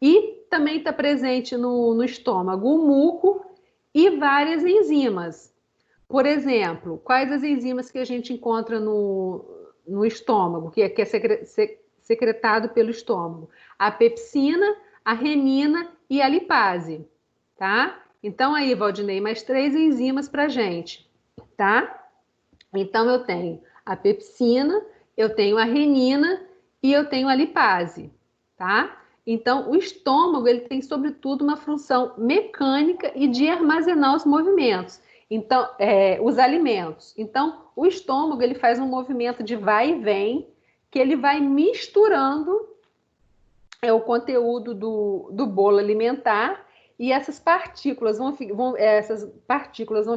E também está presente no estômago o muco e várias enzimas. Por exemplo, quais as enzimas que a gente encontra no estômago, que é secretado pelo estômago? A pepsina, a renina e a lipase, tá? Então aí, Valdinei, mais 3 enzimas para gente, tá? Então eu tenho a pepsina, eu tenho a renina e eu tenho a lipase, tá? Então o estômago, ele tem sobretudo uma função mecânica e de armazenar os movimentos. Então, os alimentos. Então, o estômago, ele faz um movimento de vai e vem, que ele vai misturando o conteúdo do bolo alimentar, e essas partículas vão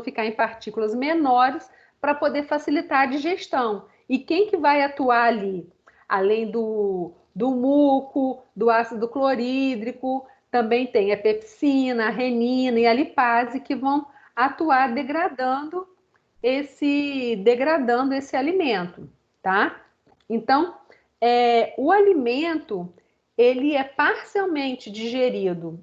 ficar em partículas menores para poder facilitar a digestão. E quem que vai atuar ali? Além do muco, do ácido clorídrico, também tem a pepsina, a renina e a lipase, que vão atuar degradando esse alimento, tá? Então, o alimento, ele é parcialmente digerido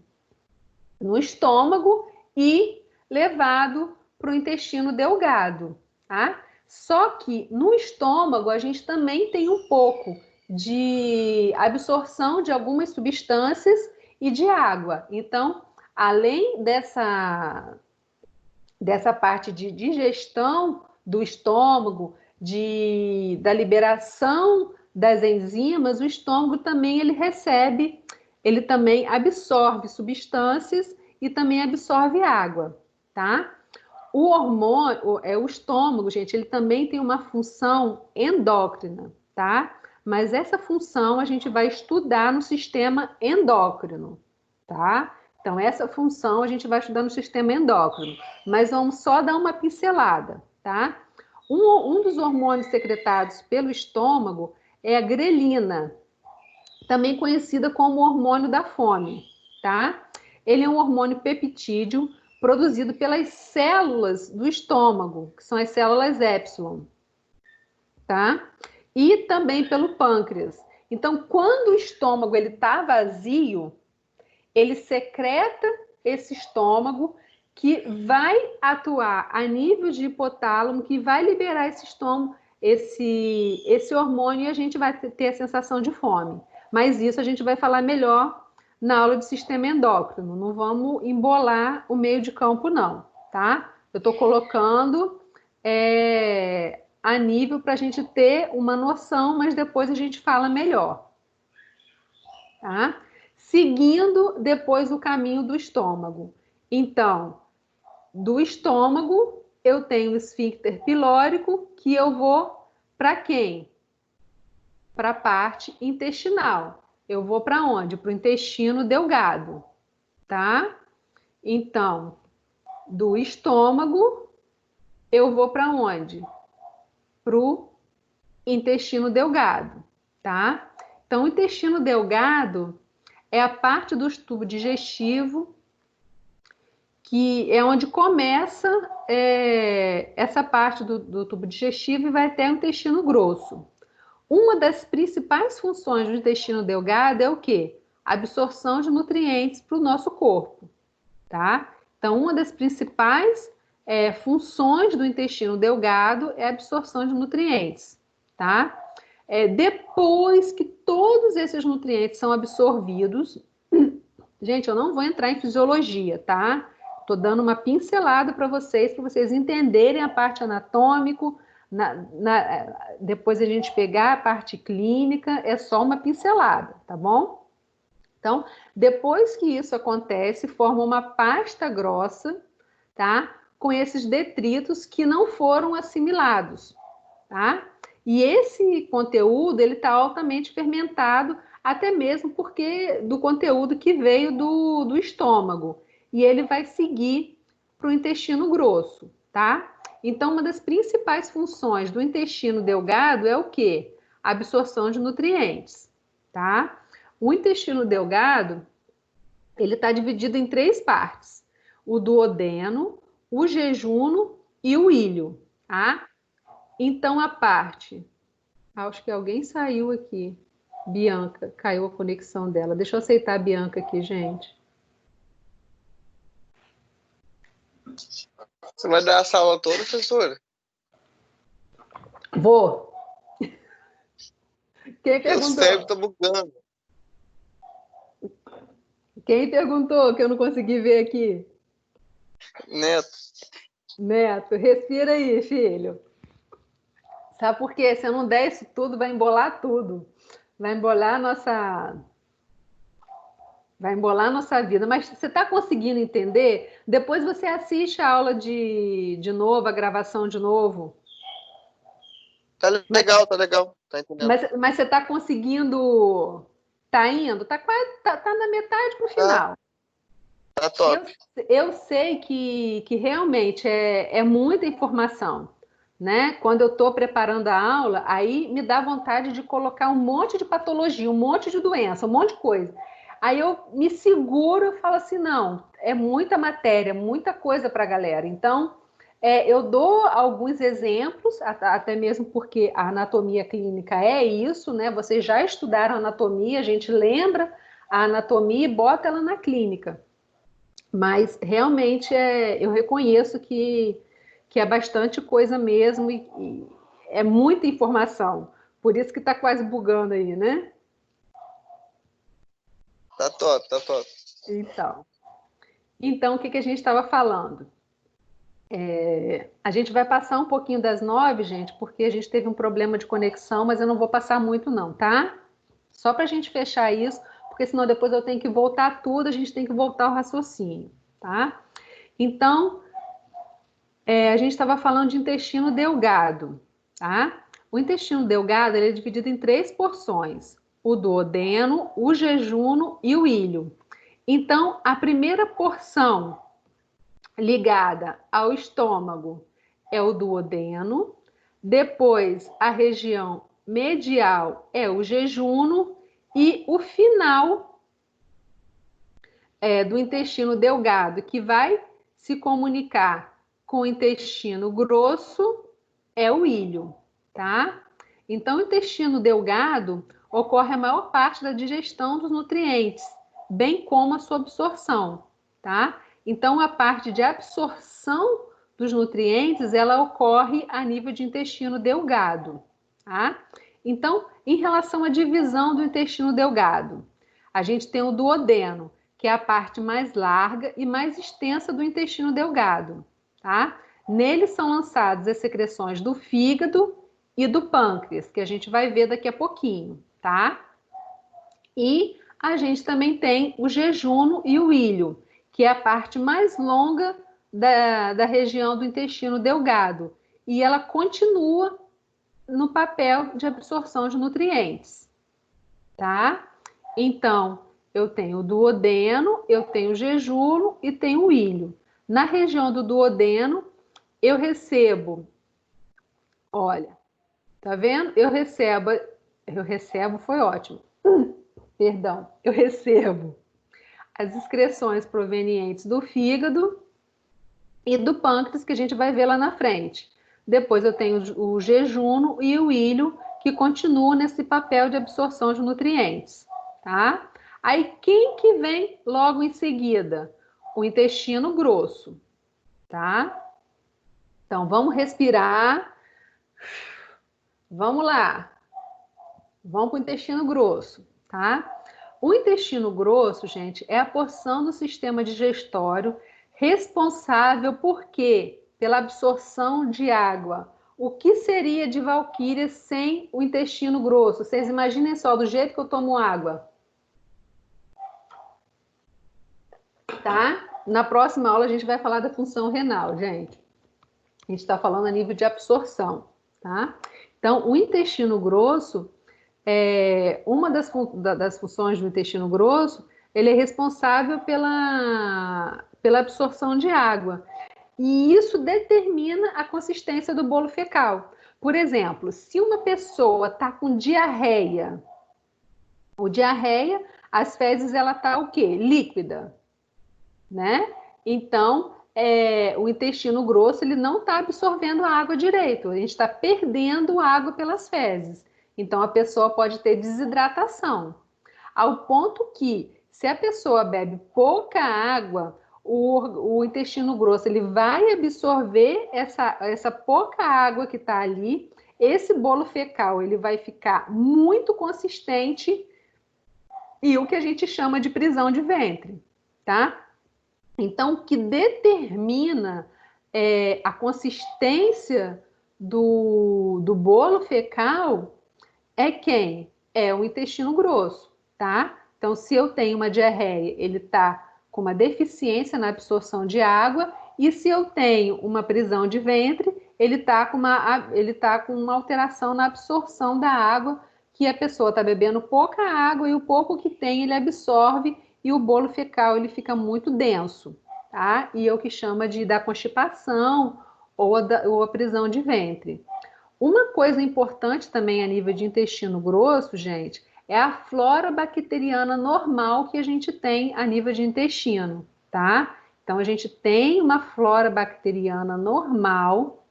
no estômago e levado para o intestino delgado, tá? Só que no estômago a gente também tem um pouco de absorção de algumas substâncias e de água. Então, além dessa parte de digestão do estômago, da liberação das enzimas, o estômago também ele também absorve substâncias e também absorve água, tá? O hormônio, o estômago, gente, ele também tem uma função endócrina, tá? Mas essa função a gente vai estudar no sistema endócrino, tá? Então, essa função a gente vai estudar no sistema endócrino, mas vamos só dar uma pincelada, tá? Um dos hormônios secretados pelo estômago é a grelina, também conhecida como hormônio da fome, tá? Ele é um hormônio peptídeo produzido pelas células do estômago, que são as células épsilon, tá? E também pelo pâncreas. Então, quando o estômago ele está vazio, ele secreta esse estômago, que vai atuar a nível de hipotálamo, que vai liberar esse estômago, esse hormônio, e a gente vai ter a sensação de fome. Mas isso a gente vai falar melhor na aula de sistema endócrino. Não vamos embolar o meio de campo, não, tá? Eu estou colocando a nível para a gente ter uma noção, mas depois a gente fala melhor, tá? Seguindo depois o caminho do estômago. Então, do estômago, eu tenho o esfíncter pilórico, que eu vou para quem? Para a parte intestinal. Eu vou para onde? Para o intestino delgado, tá? Então, do estômago, eu vou para onde? Para o intestino delgado, tá? Então, o intestino delgado é a parte do tubo digestivo, que é onde começa essa parte do tubo digestivo e vai até o intestino grosso. Uma das principais funções do intestino delgado é o quê? Absorção de nutrientes para o nosso corpo, tá? Então, uma das principais funções do intestino delgado é a absorção de nutrientes, tá? Depois que todos esses nutrientes são absorvidos, gente, eu não vou entrar em fisiologia, tá? Estou dando uma pincelada para vocês entenderem a parte anatômica. Depois a gente pegar a parte clínica, é só uma pincelada, tá bom? Então, depois que isso acontece, forma uma pasta grossa, tá? Com esses detritos que não foram assimilados, tá? E esse conteúdo, ele está altamente fermentado, até mesmo porque do conteúdo que veio do estômago. E ele vai seguir para o intestino grosso, tá? Então, uma das principais funções do intestino delgado é o quê? A absorção de nutrientes, tá? O intestino delgado, ele está dividido em 3 partes. O duodeno, o jejuno e o ilho, tá? Então, a parte... Acho que alguém saiu aqui. Bianca, caiu a conexão dela. Deixa eu aceitar a Bianca aqui, gente. Você vai dar essa aula toda, professora? Vou. Quem Meu perguntou? cérebro tá bugando. Quem perguntou que eu não consegui ver aqui? Neto. Neto, respira aí, filho. Sabe por quê? Se eu não der isso tudo, vai embolar tudo. Vai embolar a nossa vida. Mas você está conseguindo entender? Depois você assiste a aula de novo, a gravação de novo. Tá legal, tá legal. Tá entendendo? Mas você está conseguindo... Tá indo? Tá quase, tá na metade pro final. Tá top. Eu sei que realmente é muita informação, né? Quando eu estou preparando a aula, aí me dá vontade de colocar um monte de patologia, um monte de doença, um monte de coisa. Aí eu me seguro e falo assim, não, é muita matéria, muita coisa para a galera. Então, eu dou alguns exemplos, até mesmo porque a anatomia clínica é isso, né? Vocês já estudaram anatomia, a gente lembra a anatomia e bota ela na clínica. Mas realmente eu reconheço que é bastante coisa mesmo e é muita informação. Por isso que está quase bugando aí, né? Tá top, tá top. Então o que a gente estava falando? A gente vai passar um pouquinho das 9, gente, porque a gente teve um problema de conexão, mas eu não vou passar muito não, tá? Só para a gente fechar isso, porque senão depois eu tenho que voltar tudo, a gente tem que voltar ao raciocínio, tá? Então, a gente estava falando de intestino delgado, tá? O intestino delgado ele é dividido em 3 porções: o duodeno, o jejuno e o ilho. Então, a primeira porção ligada ao estômago é o duodeno, depois a região medial é o jejuno e o final do intestino delgado, que vai se comunicar com o intestino grosso, é o ilho, tá? Então, o intestino delgado ocorre a maior parte da digestão dos nutrientes, bem como a sua absorção, tá? Então, a parte de absorção dos nutrientes, ela ocorre a nível de intestino delgado, tá? Então, em relação à divisão do intestino delgado, a gente tem o duodeno, que é a parte mais larga e mais extensa do intestino delgado, tá? Nele são lançadas as secreções do fígado e do pâncreas, que a gente vai ver daqui a pouquinho, tá? E a gente também tem o jejuno e o ilho, que é a parte mais longa da região do intestino delgado. E ela continua no papel de absorção de nutrientes, tá? Então, eu tenho o duodeno, eu tenho o jejuno e tenho o ilho. Na região do duodeno, eu recebo, olha, tá vendo? Eu recebo, foi ótimo. Perdão, eu recebo as excreções provenientes do fígado e do pâncreas, que a gente vai ver lá na frente. Depois eu tenho o jejuno e o ilho, que continuam nesse papel de absorção de nutrientes, tá? Aí, quem que vem logo em seguida? O intestino grosso, tá? Então, vamos respirar. Vamos lá. Vamos para o intestino grosso, tá? O intestino grosso, gente, é a porção do sistema digestório responsável por quê? Pela absorção de água. O que seria de Valquíria sem o intestino grosso? Vocês imaginem só, do jeito que eu tomo água. Tá? Na próxima aula a gente vai falar da função renal, gente. A gente está falando a nível de absorção, tá? Então, o intestino grosso, uma das funções do intestino grosso, ele é responsável pela absorção de água. E isso determina a consistência do bolo fecal. Por exemplo, se uma pessoa está com diarreia, O diarreia, as fezes, ela tá o quê? Líquida, né? Então, o intestino grosso, ele não está absorvendo a água direito, a gente está perdendo água pelas fezes. Então, a pessoa pode ter desidratação, ao ponto que, se a pessoa bebe pouca água, o intestino grosso, ele vai absorver essa pouca água que está ali, esse bolo fecal, ele vai ficar muito consistente e o que a gente chama de prisão de ventre, tá? Então, o que determina a consistência do bolo fecal é quem? É o intestino grosso, tá? Então, se eu tenho uma diarreia, ele está com uma deficiência na absorção de água, e se eu tenho uma prisão de ventre, ele está com uma alteração na absorção da água, que a pessoa está bebendo pouca água e o pouco que tem ele absorve e o bolo fecal ele fica muito denso, tá? E é o que chama da constipação ou a prisão de ventre. Uma coisa importante também a nível de intestino grosso, gente, é a flora bacteriana normal que a gente tem a nível de intestino, tá? Então, a gente tem uma flora bacteriana normal.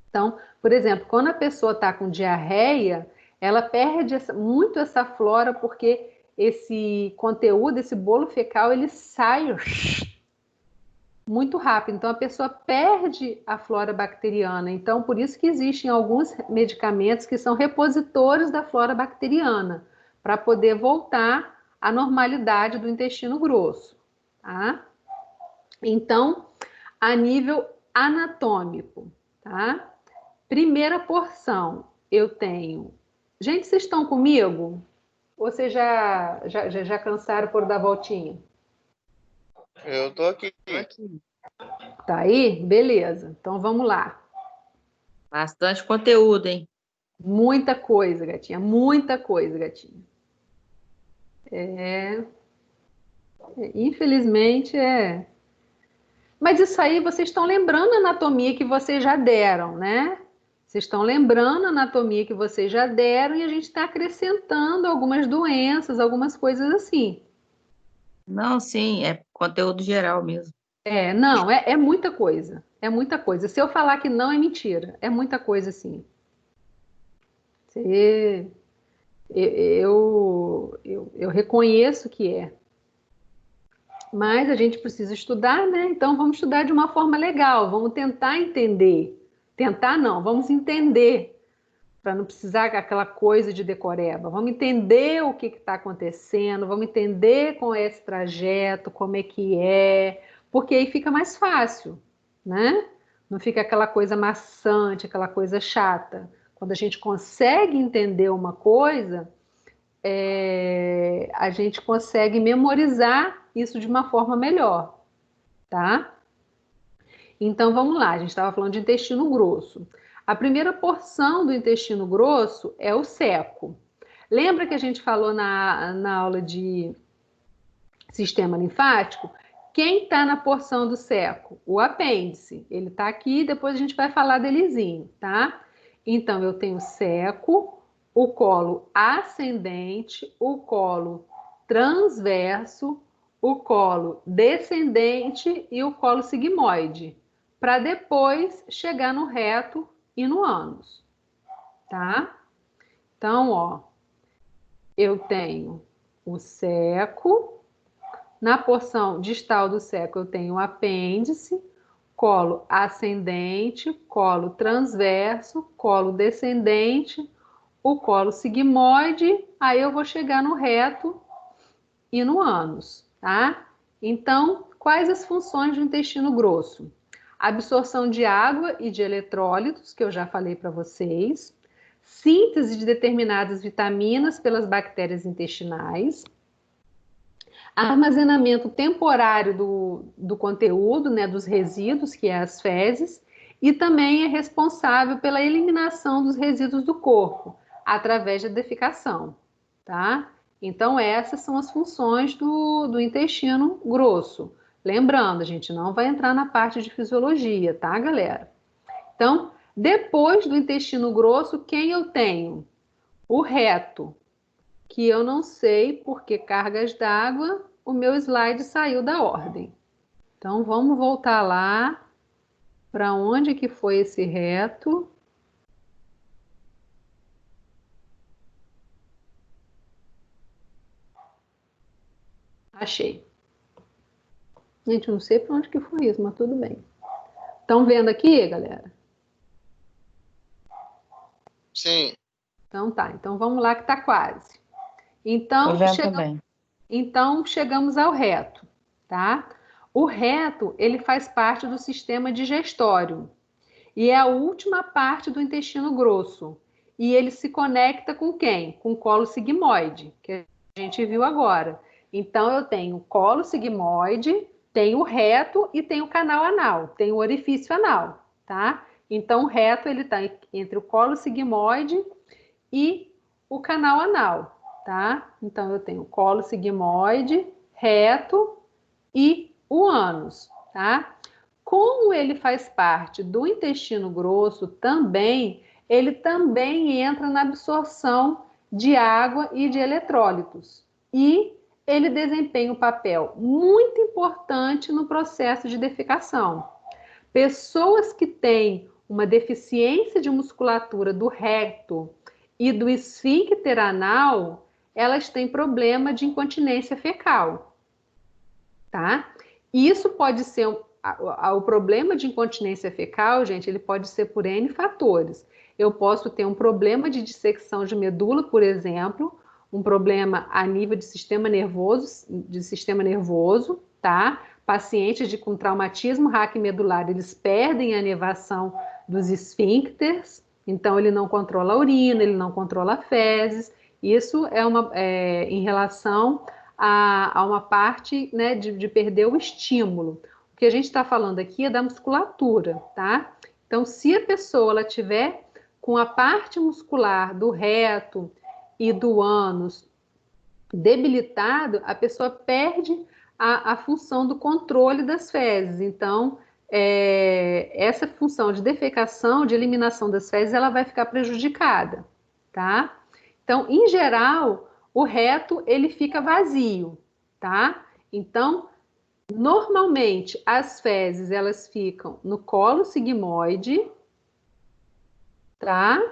Então, por exemplo, quando a pessoa está com diarreia, ela perde muito essa flora porque esse conteúdo, esse bolo fecal, ele sai muito rápido. Então, a pessoa perde a flora bacteriana. Então, por isso que existem alguns medicamentos que são repositores da flora bacteriana, para poder voltar à normalidade do intestino grosso, tá? Então, a nível anatômico, tá? Primeira porção, eu tenho... Gente, vocês estão comigo? Ou vocês já cansaram por dar voltinha? Eu tô aqui. Tá aí? Beleza. Então, vamos lá. Bastante conteúdo, hein? Muita coisa, gatinha. Muita coisa, gatinha. Infelizmente, Mas isso aí, vocês estão lembrando a anatomia que vocês já deram, né? Vocês estão lembrando a anatomia que vocês já deram e a gente está acrescentando algumas doenças, algumas coisas assim. Não, sim, é conteúdo geral mesmo. Não, é muita coisa. É muita coisa. Se eu falar que não, é mentira. É muita coisa, sim. Eu reconheço que é. Mas a gente precisa estudar, né? Então vamos estudar de uma forma legal, vamos tentar entender. Tentar não, vamos entender, para não precisar aquela coisa de decoreba. Vamos entender o que está acontecendo, vamos entender qual é esse trajeto, como é que é, porque aí fica mais fácil, né? Não fica aquela coisa maçante, aquela coisa chata. Quando a gente consegue entender uma coisa, a gente consegue memorizar isso de uma forma melhor, tá? Então, vamos lá, a gente estava falando de intestino grosso. A primeira porção do intestino grosso é o seco. Lembra que a gente falou na aula de sistema linfático? Quem está na porção do seco? O apêndice. Ele está aqui, depois a gente vai falar delezinho, tá? Então, eu tenho seco, o colo ascendente, o colo transverso, o colo descendente e o colo sigmoide, para depois chegar no reto e no ânus, tá? Então, ó, eu tenho o seco, na porção distal do seco eu tenho o apêndice, colo ascendente, colo transverso, colo descendente, o colo sigmoide, aí eu vou chegar no reto e no ânus, tá? Então, quais as funções do intestino grosso? Absorção de água e de eletrólitos, que eu já falei para vocês, síntese de determinadas vitaminas pelas bactérias intestinais, armazenamento temporário do conteúdo, né, dos resíduos, que é as fezes, e também é responsável pela eliminação dos resíduos do corpo, através da defecação, tá? Então, essas são as funções do intestino grosso. Lembrando, a gente não vai entrar na parte de fisiologia, tá, galera? Então, depois do intestino grosso, quem eu tenho? O reto. que eu não sei porque cargas d'água, o meu slide saiu da ordem. Então, vamos voltar lá para onde que foi esse reto. Achei. Gente, eu não sei para onde que foi isso, mas tudo bem. Estão vendo aqui, galera? Sim. Então tá, então vamos lá que está quase. Então, Tô vendo também. Então, chegamos ao reto, tá? O reto, ele faz parte do sistema digestório e é a última parte do intestino grosso. E ele se conecta com quem? Com o colo sigmoide, que a gente viu agora. Então, eu tenho o colo sigmoide, tenho o reto e tenho o canal anal, tenho o orifício anal, tá? Então, o reto, ele está entre o colo sigmoide e o canal anal, tá? Então, eu tenho o colo sigmoide, reto e o ânus, tá? Como ele faz parte do intestino grosso também, ele também entra na absorção de água e de eletrólitos. E ele desempenha um papel muito importante no processo de defecação. Pessoas que têm uma deficiência de musculatura do recto e do esfíncter anal, elas têm problema de incontinência fecal, tá? Isso pode ser o problema de incontinência fecal, gente, ele pode ser por N fatores. Eu posso ter um problema de dissecção de medula, por exemplo, um problema a nível de sistema nervoso, tá? Pacientes com traumatismo raquimedular, eles perdem a inervação dos esfíncteres, então ele não controla a urina, ele não controla a fezes. Isso é em relação a uma parte, né, de perder o estímulo. O que a gente está falando aqui é da musculatura, tá? Então, se a pessoa ela tiver com a parte muscular do reto e do ânus debilitado, a pessoa perde a função do controle das fezes. Então, essa função de defecação, de eliminação das fezes, ela vai ficar prejudicada, tá? Então, em geral, o reto, ele fica vazio, tá? Então, normalmente, as fezes, elas ficam no colo sigmoide, tá?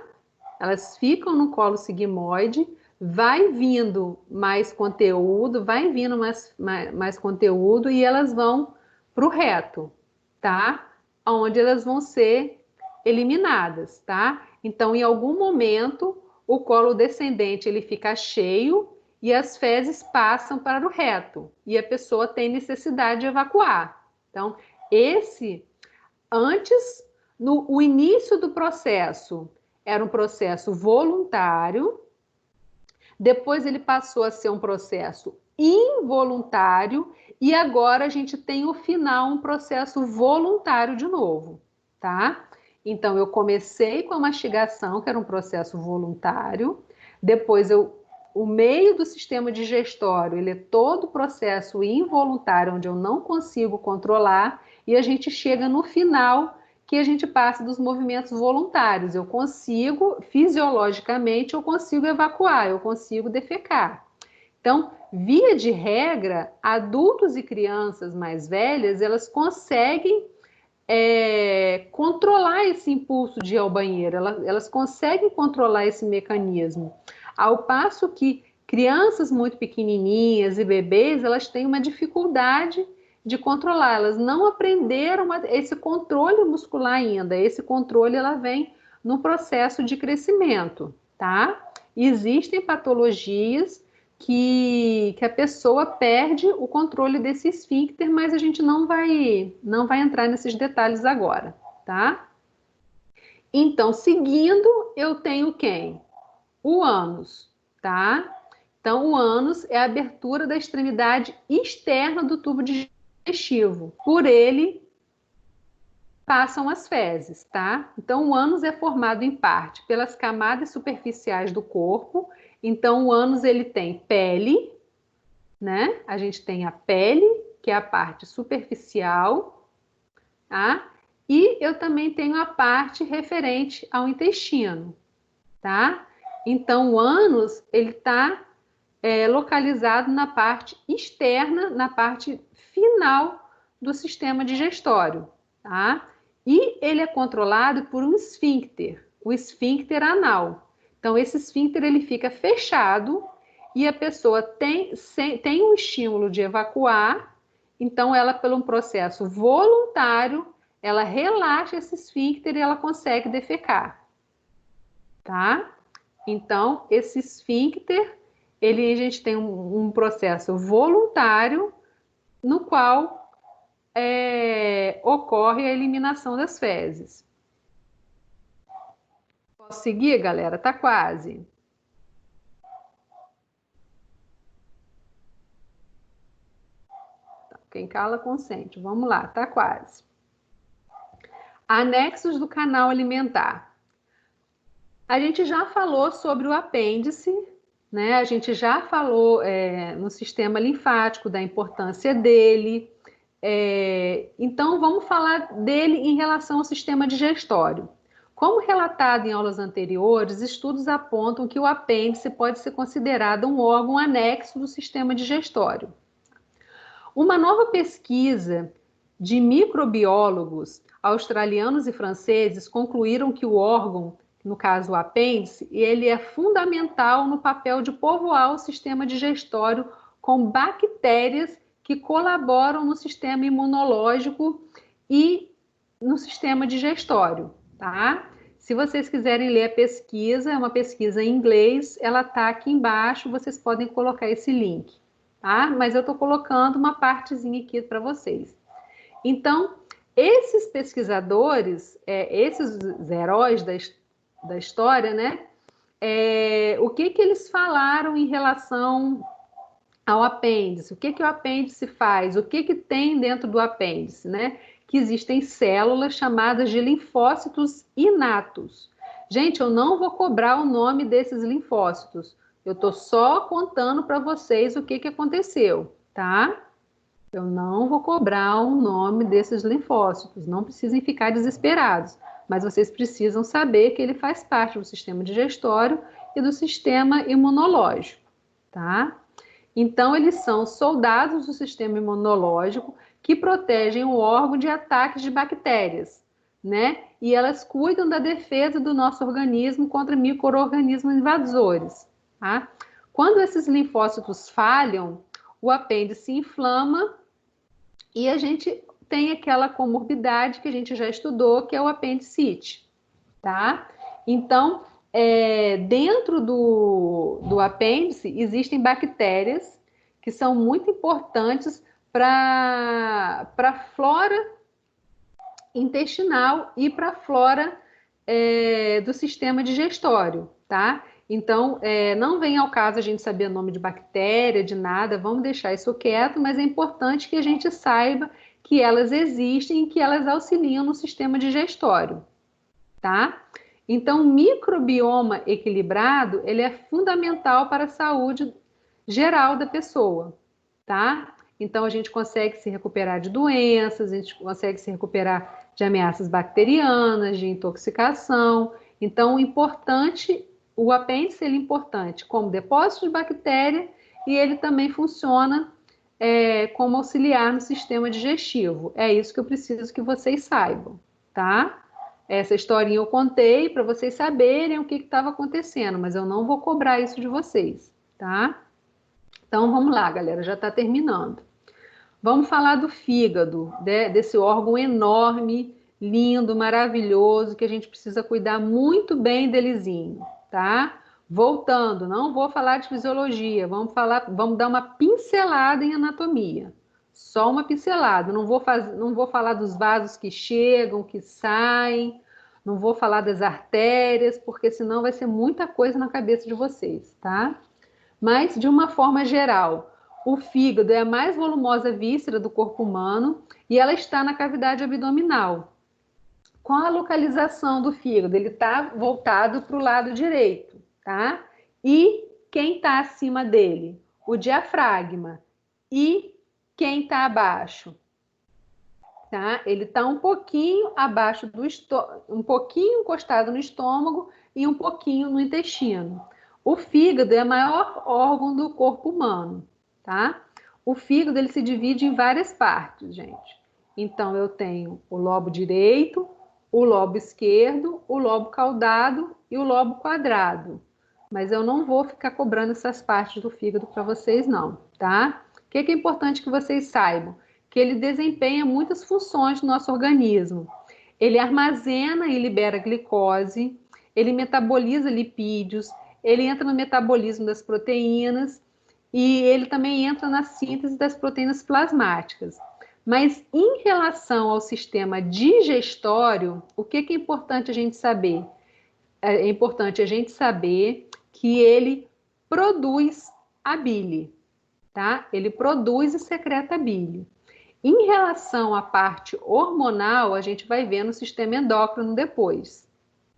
Elas ficam no colo sigmoide, vai vindo mais conteúdo, vai vindo mais conteúdo e elas vão para o reto, tá? Onde elas vão ser eliminadas, tá? Então, em algum momento, o colo descendente ele fica cheio e as fezes passam para o reto e a pessoa tem necessidade de evacuar. Então, o início do processo era um processo voluntário, depois ele passou a ser um processo involuntário e agora a gente tem o final, um processo voluntário de novo, tá? Então, eu comecei com a mastigação, que era um processo voluntário, depois o meio do sistema digestório, ele é todo processo involuntário, onde eu não consigo controlar, e a gente chega no final, que a gente passa dos movimentos voluntários. Eu consigo, fisiologicamente, eu consigo evacuar, eu consigo defecar. Então, via de regra, adultos e crianças mais velhas, elas conseguem controlar esse impulso de ir ao banheiro, elas conseguem controlar esse mecanismo. Ao passo que crianças muito pequenininhas e bebês, elas têm uma dificuldade de controlar, elas não aprenderam esse controle muscular ainda, esse controle ela vem no processo de crescimento, tá? Existem patologias que a pessoa perde o controle desse esfíncter, mas a gente não vai entrar nesses detalhes agora, tá? Então, seguindo, eu tenho quem? O ânus, tá? Então, o ânus é a abertura da extremidade externa do tubo digestivo. Por ele passam as fezes, tá? Então, o ânus é formado em parte pelas camadas superficiais do corpo. Então, o ânus ele tem pele, né? A gente tem a pele, que é a parte superficial, tá? E eu também tenho a parte referente ao intestino, tá? Então, o ânus, ele tá localizado na parte externa, na parte final do sistema digestório, tá? E ele é controlado por um esfíncter, o esfíncter anal. Então, esse esfíncter ele fica fechado e a pessoa tem um estímulo de evacuar, então ela, pelo um processo voluntário, ela relaxa esse esfíncter e ela consegue defecar, tá? Então, esse esfíncter, a gente tem um processo voluntário no qual ocorre a eliminação das fezes. Posso seguir, galera? Tá quase. Quem cala, consente. Vamos lá, tá quase. Anexos do canal alimentar. A gente já falou sobre o apêndice, né? A gente já falou no sistema linfático da importância dele. Então, vamos falar dele em relação ao sistema digestório. Como relatado em aulas anteriores, estudos apontam que o apêndice pode ser considerado um órgão anexo do sistema digestório. Uma nova pesquisa de microbiólogos australianos e franceses concluíram que o órgão, no caso o apêndice, ele é fundamental no papel de povoar o sistema digestório com bactérias que colaboram no sistema imunológico e no sistema digestório, tá? Se vocês quiserem ler a pesquisa, é uma pesquisa em inglês, ela está aqui embaixo, vocês podem colocar esse link, tá? Mas eu estou colocando uma partezinha aqui para vocês. Então, esses pesquisadores, esses heróis da história, né? O que eles falaram em relação ao apêndice? O que o apêndice faz? O que tem dentro do apêndice, né? Que existem células chamadas de linfócitos inatos. Gente, eu não vou cobrar o nome desses linfócitos. Eu estou só contando para vocês o que aconteceu, tá? Eu não vou cobrar o nome desses linfócitos. Não precisem ficar desesperados. Mas vocês precisam saber que ele faz parte do sistema digestório e do sistema imunológico, tá? Então, eles são soldados do sistema imunológico que protegem o órgão de ataques de bactérias, né? E elas cuidam da defesa do nosso organismo contra micro-organismos invasores, tá? Quando esses linfócitos falham, o apêndice se inflama e a gente tem aquela comorbidade que a gente já estudou, que é o apendicite, tá? Então, dentro do apêndice existem bactérias que são muito importantes para a flora intestinal e para a flora do sistema digestório, tá? Então, não vem ao caso a gente saber o nome de bactéria, de nada, vamos deixar isso quieto, mas é importante que a gente saiba que elas existem e que elas auxiliam no sistema digestório, tá? Então, o microbioma equilibrado, ele é fundamental para a saúde geral da pessoa, tá? Então, a gente consegue se recuperar de doenças, a gente consegue se recuperar de ameaças bacterianas, de intoxicação. Então, o apêndice ele é importante como depósito de bactéria e ele também funciona como auxiliar no sistema digestivo. É isso que eu preciso que vocês saibam, tá? Essa historinha eu contei para vocês saberem o que estava acontecendo, mas eu não vou cobrar isso de vocês, tá? Então, vamos lá, galera, já está terminando. Vamos falar do fígado, desse órgão enorme, lindo, maravilhoso, que a gente precisa cuidar muito bem delezinho, tá? Voltando, não vou falar de fisiologia, vamos dar uma pincelada em anatomia. Só uma pincelada, não vou falar dos vasos que chegam, que saem, não vou falar das artérias, porque senão vai ser muita coisa na cabeça de vocês, tá? Mas, de uma forma geral, o fígado é a mais volumosa víscera do corpo humano e ela está na cavidade abdominal. Qual a localização do fígado? Ele está voltado para o lado direito, tá? E quem está acima dele? O diafragma. E quem está abaixo? Tá? Ele está um pouquinho abaixo do estômago, um pouquinho encostado no estômago e um pouquinho no intestino. O fígado é o maior órgão do corpo humano, tá? O fígado, ele se divide em várias partes, gente. Então, eu tenho o lobo direito, o lobo esquerdo, o lobo caudado e o lobo quadrado. Mas eu não vou ficar cobrando essas partes do fígado para vocês, não, tá? O que é importante que vocês saibam? Que ele desempenha muitas funções no nosso organismo. Ele armazena e libera glicose, ele metaboliza lipídios, ele entra no metabolismo das proteínas e ele também entra na síntese das proteínas plasmáticas. Mas em relação ao sistema digestório, o que é importante a gente saber? É importante a gente saber que ele produz a bile, tá? Ele produz e secreta a bile. Em relação à parte hormonal, a gente vai ver no sistema endócrino depois,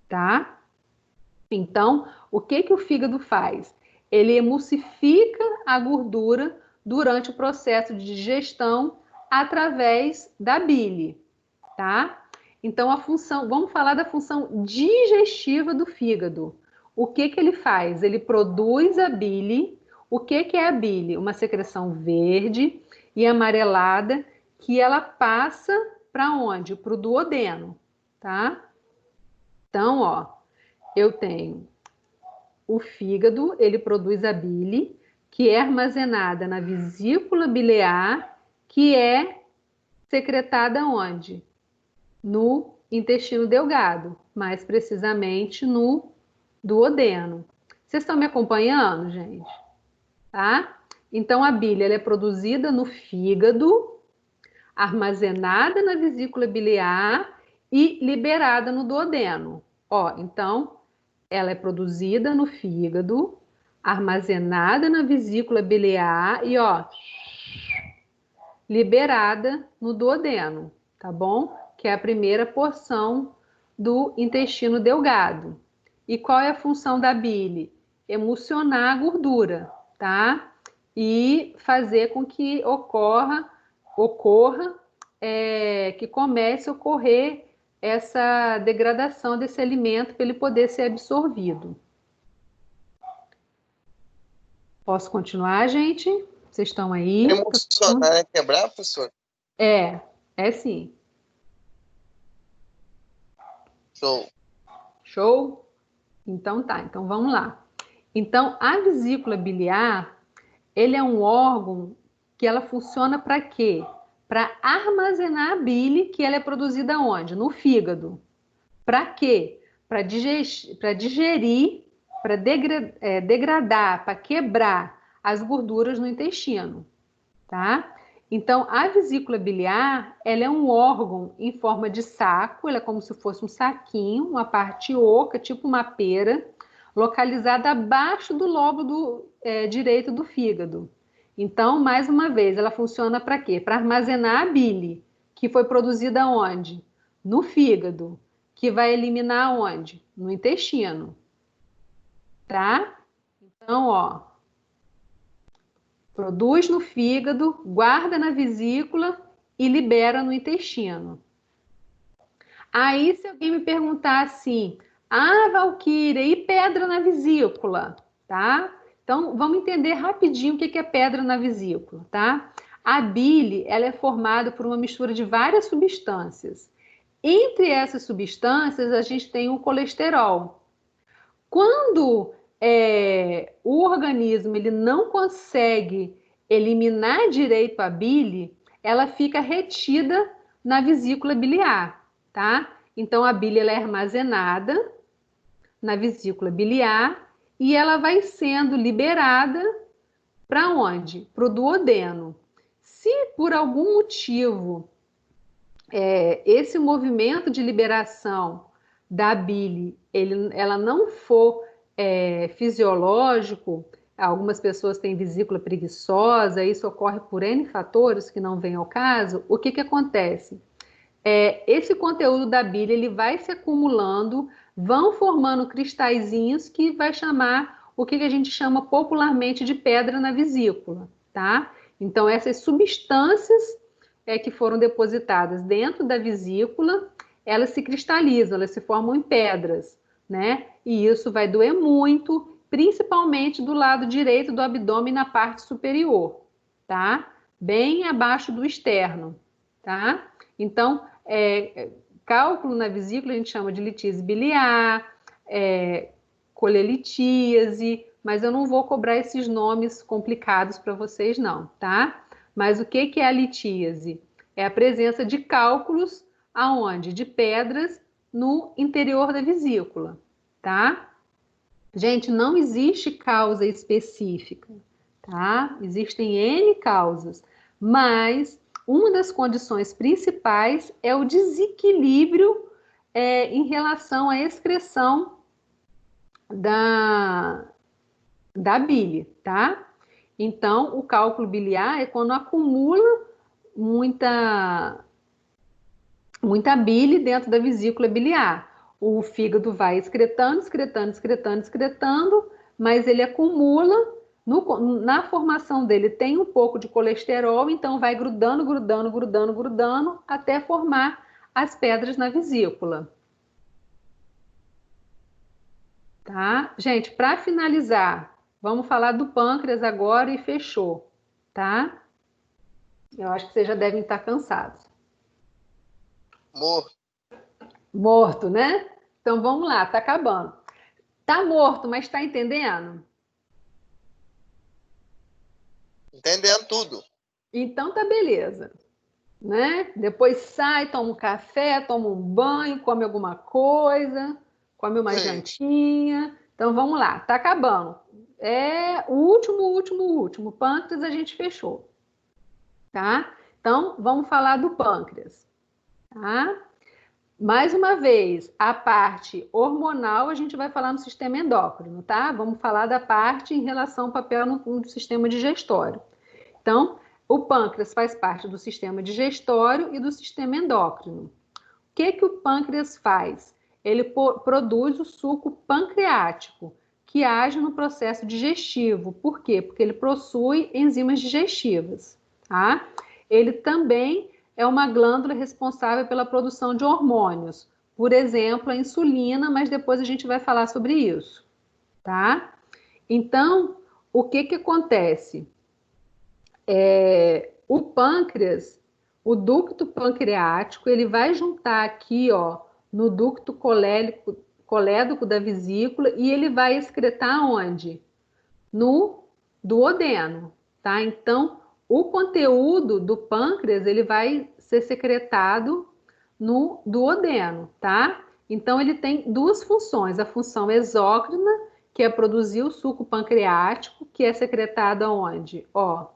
tá? Então, o que o fígado faz? Ele emulsifica a gordura durante o processo de digestão através da bile, tá? Então, vamos falar da função digestiva do fígado. O que ele faz? Ele produz a bile. O que é a bile? Uma secreção verde e amarelada que ela passa para onde? Para o duodeno, tá? Então, ó, eu tenho o fígado, ele produz a bile, que é armazenada na vesícula biliar, que é secretada onde? No intestino delgado, mais precisamente no duodeno. Vocês estão me acompanhando, gente? Tá? Então, a bile ela é produzida no fígado, armazenada na vesícula biliar e liberada no duodeno. Ó, então, ela é produzida no fígado, armazenada na vesícula biliar e, ó, liberada no duodeno, tá bom? Que é a primeira porção do intestino delgado. E qual é a função da bile? Emulsionar a gordura, tá? E fazer com que que comece a ocorrer essa degradação desse alimento para ele poder ser absorvido. Posso continuar, gente? Vocês estão aí? Emulsionar é quebrar, professor? É sim. Show. Show? Então tá, então vamos lá. Então, a vesícula biliar, ele é um órgão que ela funciona para quê? Para armazenar a bile que ela é produzida onde? No fígado. Para quê? Para digerir, para degradar, para quebrar as gorduras no intestino, tá? Então, a vesícula biliar, ela é um órgão em forma de saco, ela é como se fosse um saquinho, uma parte oca, tipo uma pera, localizada abaixo do lobo direito do fígado. Então, mais uma vez, ela funciona para quê? Para armazenar a bile, que foi produzida onde? No fígado, que vai eliminar onde? No intestino, tá? Então, ó, produz no fígado, guarda na vesícula e libera no intestino. Aí, se alguém me perguntar assim, Valquíria, e pedra na vesícula, tá? Então, vamos entender rapidinho o que é pedra na vesícula, tá? A bile, ela é formada por uma mistura de várias substâncias. Entre essas substâncias, a gente tem o colesterol. Quando o organismo ele não consegue eliminar direito a bile, ela fica retida na vesícula biliar, tá? Então, a bile ela é armazenada na vesícula biliar e ela vai sendo liberada para onde? Para o duodeno. Se por algum motivo esse movimento de liberação da bile ela não for fisiológico, algumas pessoas têm vesícula preguiçosa, isso ocorre por N fatores que não vem ao caso, o que acontece? Esse conteúdo da bile ele vai se acumulando, vão formando cristalzinhos que vai chamar o que a gente chama popularmente de pedra na vesícula, tá? Então, essas substâncias que foram depositadas dentro da vesícula, elas se cristalizam, elas se formam em pedras, né? E isso vai doer muito principalmente do lado direito do abdômen na parte superior, tá? Bem abaixo do externo, tá? Então, cálculo na vesícula a gente chama de litíase biliar, colelitíase, mas eu não vou cobrar esses nomes complicados para vocês não, tá? Mas o que é a litíase? É a presença de cálculos aonde? De pedras no interior da vesícula, tá? Gente, não existe causa específica, tá? Existem N causas, mas uma das condições principais é o desequilíbrio em relação à excreção da bile, tá? Então, o cálculo biliar é quando acumula muita bile dentro da vesícula biliar. O fígado vai excretando, mas ele acumula, na formação dele tem um pouco de colesterol, então vai grudando, até formar as pedras na vesícula. Tá? Gente, para finalizar, vamos falar do pâncreas agora e fechou, tá? Eu acho que vocês já devem estar cansados. Morto, né? Então vamos lá, tá acabando. Tá morto, mas tá entendendo? Entendendo tudo. Então tá beleza, né? Depois sai, toma um café, toma um banho, come alguma coisa, come uma jantinha. Então vamos lá, tá acabando. O último. Pâncreas a gente fechou, tá? Então vamos falar do pâncreas, tá? Mais uma vez, a parte hormonal a gente vai falar no sistema endócrino, tá? Vamos falar da parte em relação ao papel no sistema digestório. Então, o pâncreas faz parte do sistema digestório e do sistema endócrino. O que o pâncreas faz? Ele produz o suco pancreático, que age no processo digestivo. Por quê? Porque ele possui enzimas digestivas, tá? Ele também é uma glândula responsável pela produção de hormônios, por exemplo, a insulina, mas depois a gente vai falar sobre isso, tá? Então, o que acontece? O pâncreas, o ducto pancreático, ele vai juntar aqui, ó, no ducto colédoco da vesícula e ele vai excretar onde? No duodeno, tá? Então, o conteúdo do pâncreas, ele vai ser secretado no duodeno, tá? Então, ele tem duas funções. A função exócrina, que é produzir o suco pancreático, que é secretado aonde? Ó,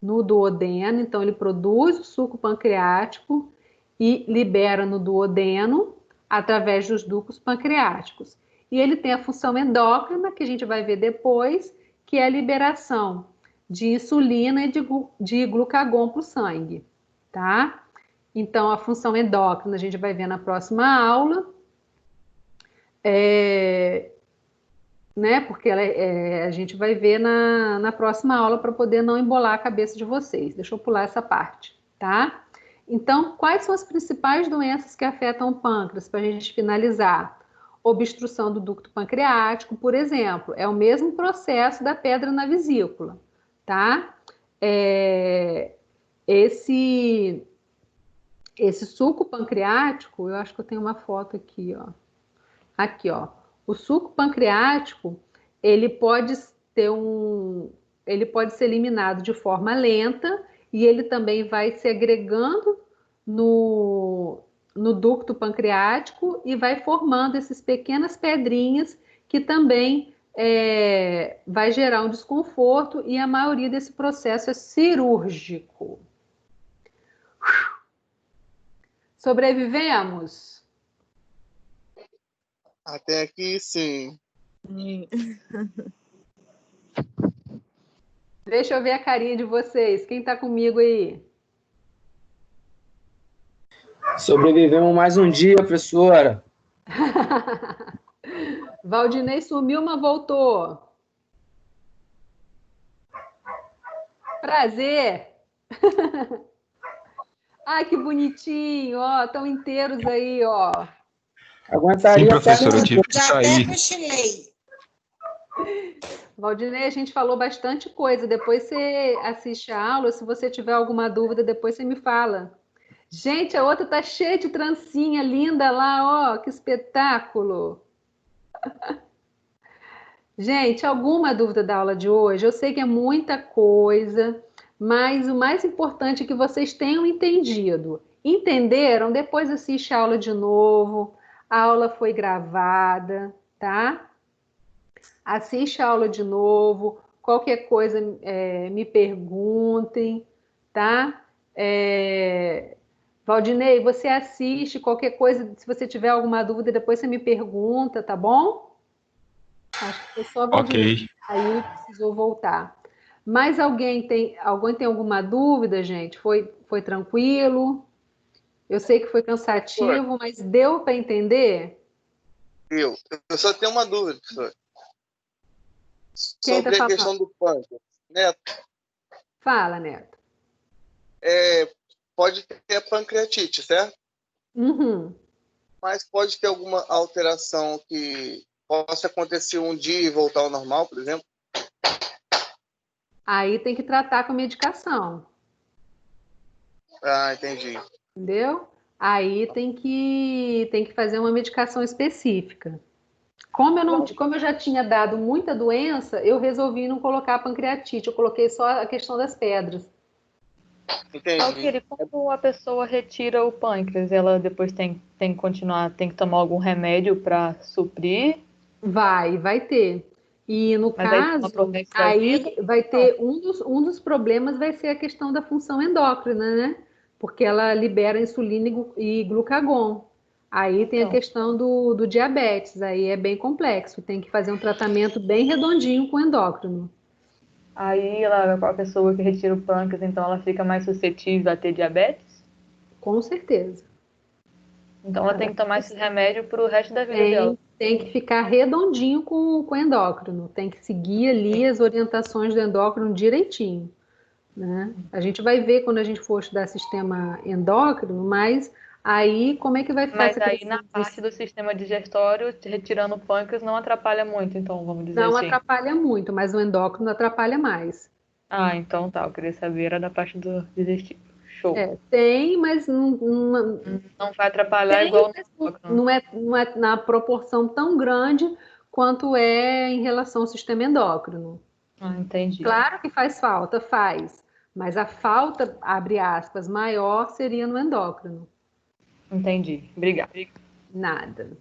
no duodeno. Então, ele produz o suco pancreático e libera no duodeno através dos ductos pancreáticos. E ele tem a função endócrina, que a gente vai ver depois, que é a liberação de insulina e de glucagon para o sangue, tá? Então, a função endócrina a gente vai ver na próxima aula, né? Porque a gente vai ver na próxima aula para poder não embolar a cabeça de vocês. Deixa eu pular essa parte, tá? Então, quais são as principais doenças que afetam o pâncreas, para a gente finalizar? Obstrução do ducto pancreático, por exemplo, é o mesmo processo da pedra na vesícula, tá? Esse suco pancreático, eu acho que eu tenho uma foto aqui, ó. Aqui, ó. O suco pancreático, ele pode ser eliminado de forma lenta e ele também vai se agregando no ducto pancreático e vai formando essas pequenas pedrinhas que também vai gerar um desconforto e a maioria desse processo é cirúrgico. Sobrevivemos? Até aqui, sim. Deixa eu ver a carinha de vocês. Quem está comigo aí? Sobrevivemos mais um dia, professora. Valdinei sumiu, mas voltou. Prazer. Ai, que bonitinho, ó. Estão inteiros aí, ó. Aguentaria. Sim, professor, eu tive que Já sair. até cochilei. Valdinei, a gente falou bastante coisa. Depois você assiste a aula. Se você tiver alguma dúvida, depois você me fala. Gente, a outra tá cheia de trancinha linda lá, ó, que espetáculo. Gente, alguma dúvida da aula de hoje? Eu sei que é muita coisa, mas o mais importante é que vocês tenham entendido. Entenderam? Depois assiste a aula de novo. A aula foi gravada, tá? Assiste a aula de novo. Qualquer coisa, me perguntem, tá? Valdinei, você assiste qualquer coisa, se você tiver alguma dúvida, depois você me pergunta, tá bom? Acho que foi só a Valdinei. Ok. Aí precisou voltar. Mas alguém tem alguma dúvida, gente? Foi tranquilo? Eu sei que foi cansativo, mas deu para entender? Eu só tenho uma dúvida, professor. Quem tá Sobre a falando? questão do pâncreas. Neto, Fala, Neto. pode ter pancreatite, certo? Uhum. Mas pode ter alguma alteração que possa acontecer um dia e voltar ao normal, por exemplo? Aí tem que tratar com medicação, Ah, entendi. entendeu? Aí tem que fazer uma medicação específica. Como eu já tinha dado muita doença, eu resolvi não colocar pancreatite, eu coloquei só a questão das pedras. Entendi. Valquíria, quando a pessoa retira o pâncreas, ela depois tem que continuar, tem que tomar algum remédio para suprir? Vai ter. E no Mas aí toma caso, pro resto da aí vida? vai ter um dos problemas vai ser a questão da função endócrina, né? Porque ela libera insulina e glucagon. Aí tem a Então. questão do diabetes, aí é bem complexo, tem que fazer um tratamento bem redondinho com o endócrino. Aí a pessoa que retira o pâncreas, então ela fica mais suscetível a ter diabetes? Com certeza. Então ela tem que tomar esse remédio pro resto da vida dela. Tem que ficar redondinho com o endócrino, tem que seguir ali as orientações do endócrino direitinho, né? A gente vai ver quando a gente for estudar sistema endócrino, mas aí como é que vai ficar Mas essa aí questão na parte do sistema digestório, retirando o pâncreas não atrapalha muito, então vamos dizer Não assim. atrapalha muito, mas o endócrino atrapalha mais. Ah, então tá, eu queria saber, era da parte do digestivo. Show. Tem, mas Não vai atrapalhar tem, igual mas no endócrino. não é na proporção tão grande quanto é em relação ao sistema endócrino. Ah, entendi. Claro que faz falta, faz, mas a falta, abre aspas, maior seria no endócrino. Entendi. Obrigada. Nada.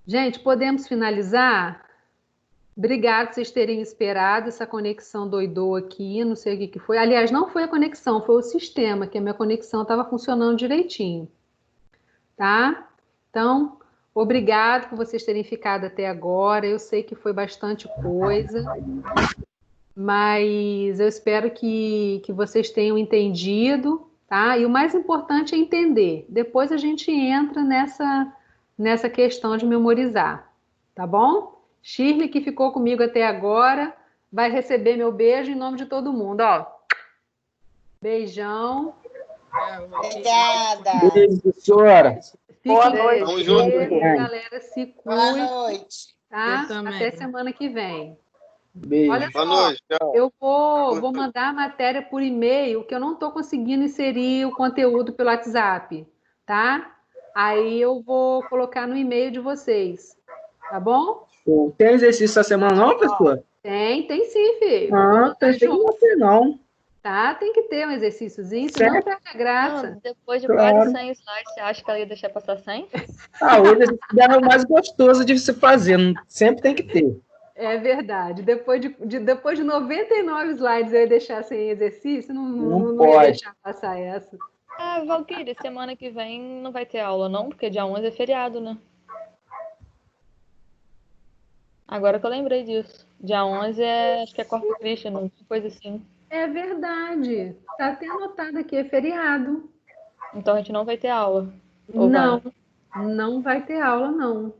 Gente, podemos finalizar? Obrigado por vocês terem esperado. Essa conexão doidou aqui, não sei o que foi. Aliás, não foi a conexão, foi o sistema, que a minha conexão estava funcionando direitinho. Tá? Então, obrigado por vocês terem ficado até agora. Eu sei que foi bastante coisa, mas eu espero que vocês tenham entendido, tá? E o mais importante é entender. Depois a gente entra nessa questão de memorizar, tá bom? Shirley, que ficou comigo até agora, vai receber meu beijo em nome de todo mundo, ó. Beijão. Obrigada. Beijo, professora. Boa Fiquem noite. com Tamo junto. Deus, galera. Se Boa cuide, noite. tá? Eu também. Até semana que vem. Beijo. Olha Boa só, noite. Tchau. eu vou mandar a matéria por e-mail, que eu não estou conseguindo inserir o conteúdo pelo WhatsApp, tá? Aí eu vou colocar no e-mail de vocês, tá bom? Show. Tem exercício essa semana não, professor? Tem sim, filho. Ah, pensei que não ter, não. Tá? Tem que ter um exercíciozinho, senão Certo. perde a graça. Não, depois de Claro. quase 100 slides, você acha que ela ia deixar passar 100? Ah, hoje é o mais gostoso de se fazer. Sempre tem que ter. É verdade. Depois de 99 slides eu ia deixar sem exercício, não ia pode. deixar passar essa. Ah, Valquíria, semana que vem não vai ter aula, não? Porque dia 11 é feriado, né? Agora que eu lembrei disso. Dia 11 acho que é Corpus Christi, uma coisa assim. É verdade. Tá até anotado aqui, é feriado. Então a gente não vai ter aula. Ou Não, vai? não vai ter aula, não.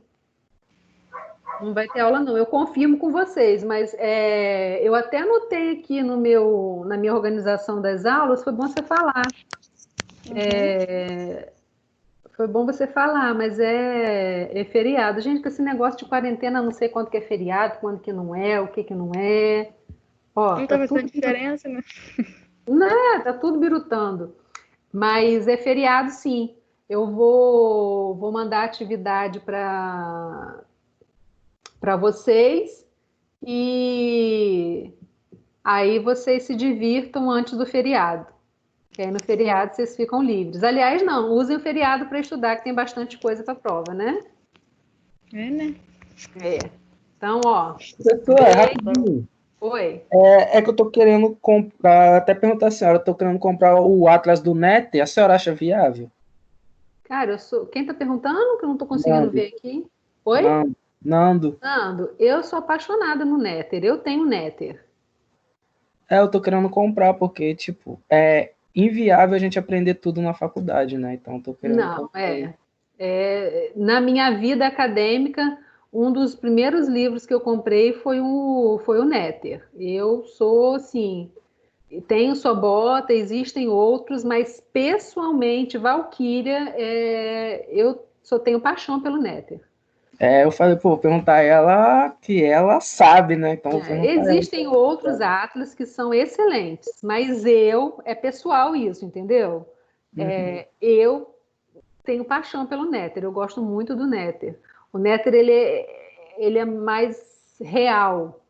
Não vai ter aula, não. Eu confirmo com vocês, mas eu até anotei aqui na minha organização das aulas, foi bom você falar. Foi bom você falar, mas é feriado. Gente, com esse negócio de quarentena, não sei quando que é feriado, quando que não é, o que que não é. Ó, Não tá tá tudo, fazendo diferença, né? tá tudo birutando. Mas é feriado, sim. Eu vou mandar atividade para vocês e aí vocês se divirtam antes do feriado. Que aí no feriado vocês ficam livres. Aliás, não, usem o feriado para estudar, que tem bastante coisa para prova, né? É, né? É. Então, ó. Professor, rapidinho. Oi. É que eu tô querendo comprar, até perguntar à senhora, eu tô querendo comprar o Atlas do NET, a senhora acha viável? Cara, eu sou. Quem tá perguntando? Que eu não tô conseguindo Nando. ver aqui. Oi? Nando. Nando, eu sou apaixonada no Néter. Eu tenho Néter. Eu tô querendo comprar, porque, tipo, é inviável a gente aprender tudo na faculdade, né? Então, eu tô querendo Não, comprar. na minha vida acadêmica, um dos primeiros livros que eu comprei foi o Néter. Eu sou, assim, tenho sua bota, existem outros, mas pessoalmente, Valquíria, eu só tenho paixão pelo Néter. Eu falei, pô, vou perguntar a ela que ela sabe, né? Então, vou perguntar a ela. Existem outros atlas que são excelentes, mas é pessoal isso, entendeu? Eu tenho paixão pelo Néter, eu gosto muito do Néter. O Néter, ele é mais real,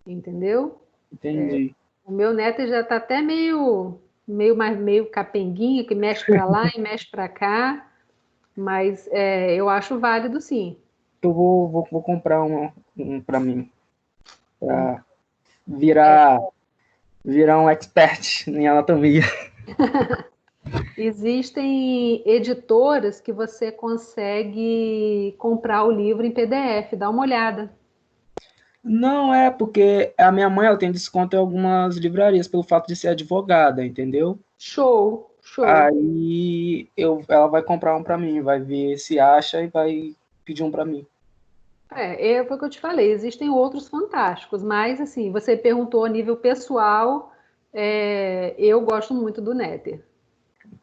entendeu? Entendi. O meu Néter já está até meio capenguinha, que mexe para lá e mexe para cá, mas eu acho válido sim. Eu vou comprar um para mim, para virar um expert em anatomia. Existem editoras que você consegue comprar o livro em PDF, dá uma olhada. Não é porque a minha mãe ela tem desconto em algumas livrarias pelo fato de ser advogada, entendeu? Show, show. Aí ela vai comprar um para mim, vai ver se acha e vai pedir um para mim. Foi o que eu te falei, existem outros fantásticos, mas assim, você perguntou a nível pessoal, eu gosto muito do Néter.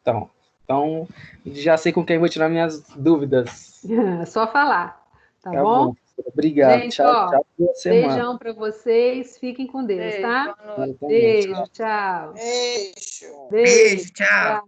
Então, já sei com quem vou tirar minhas dúvidas. Só falar, tá Tá bom? bom. Obrigado. Gente, Tchau, ó, tchau. Boa semana. beijão para vocês, fiquem com Deus, Beijo, tá? boa noite. Eu também. Beijo, tchau. Beijo. Beijo, tchau.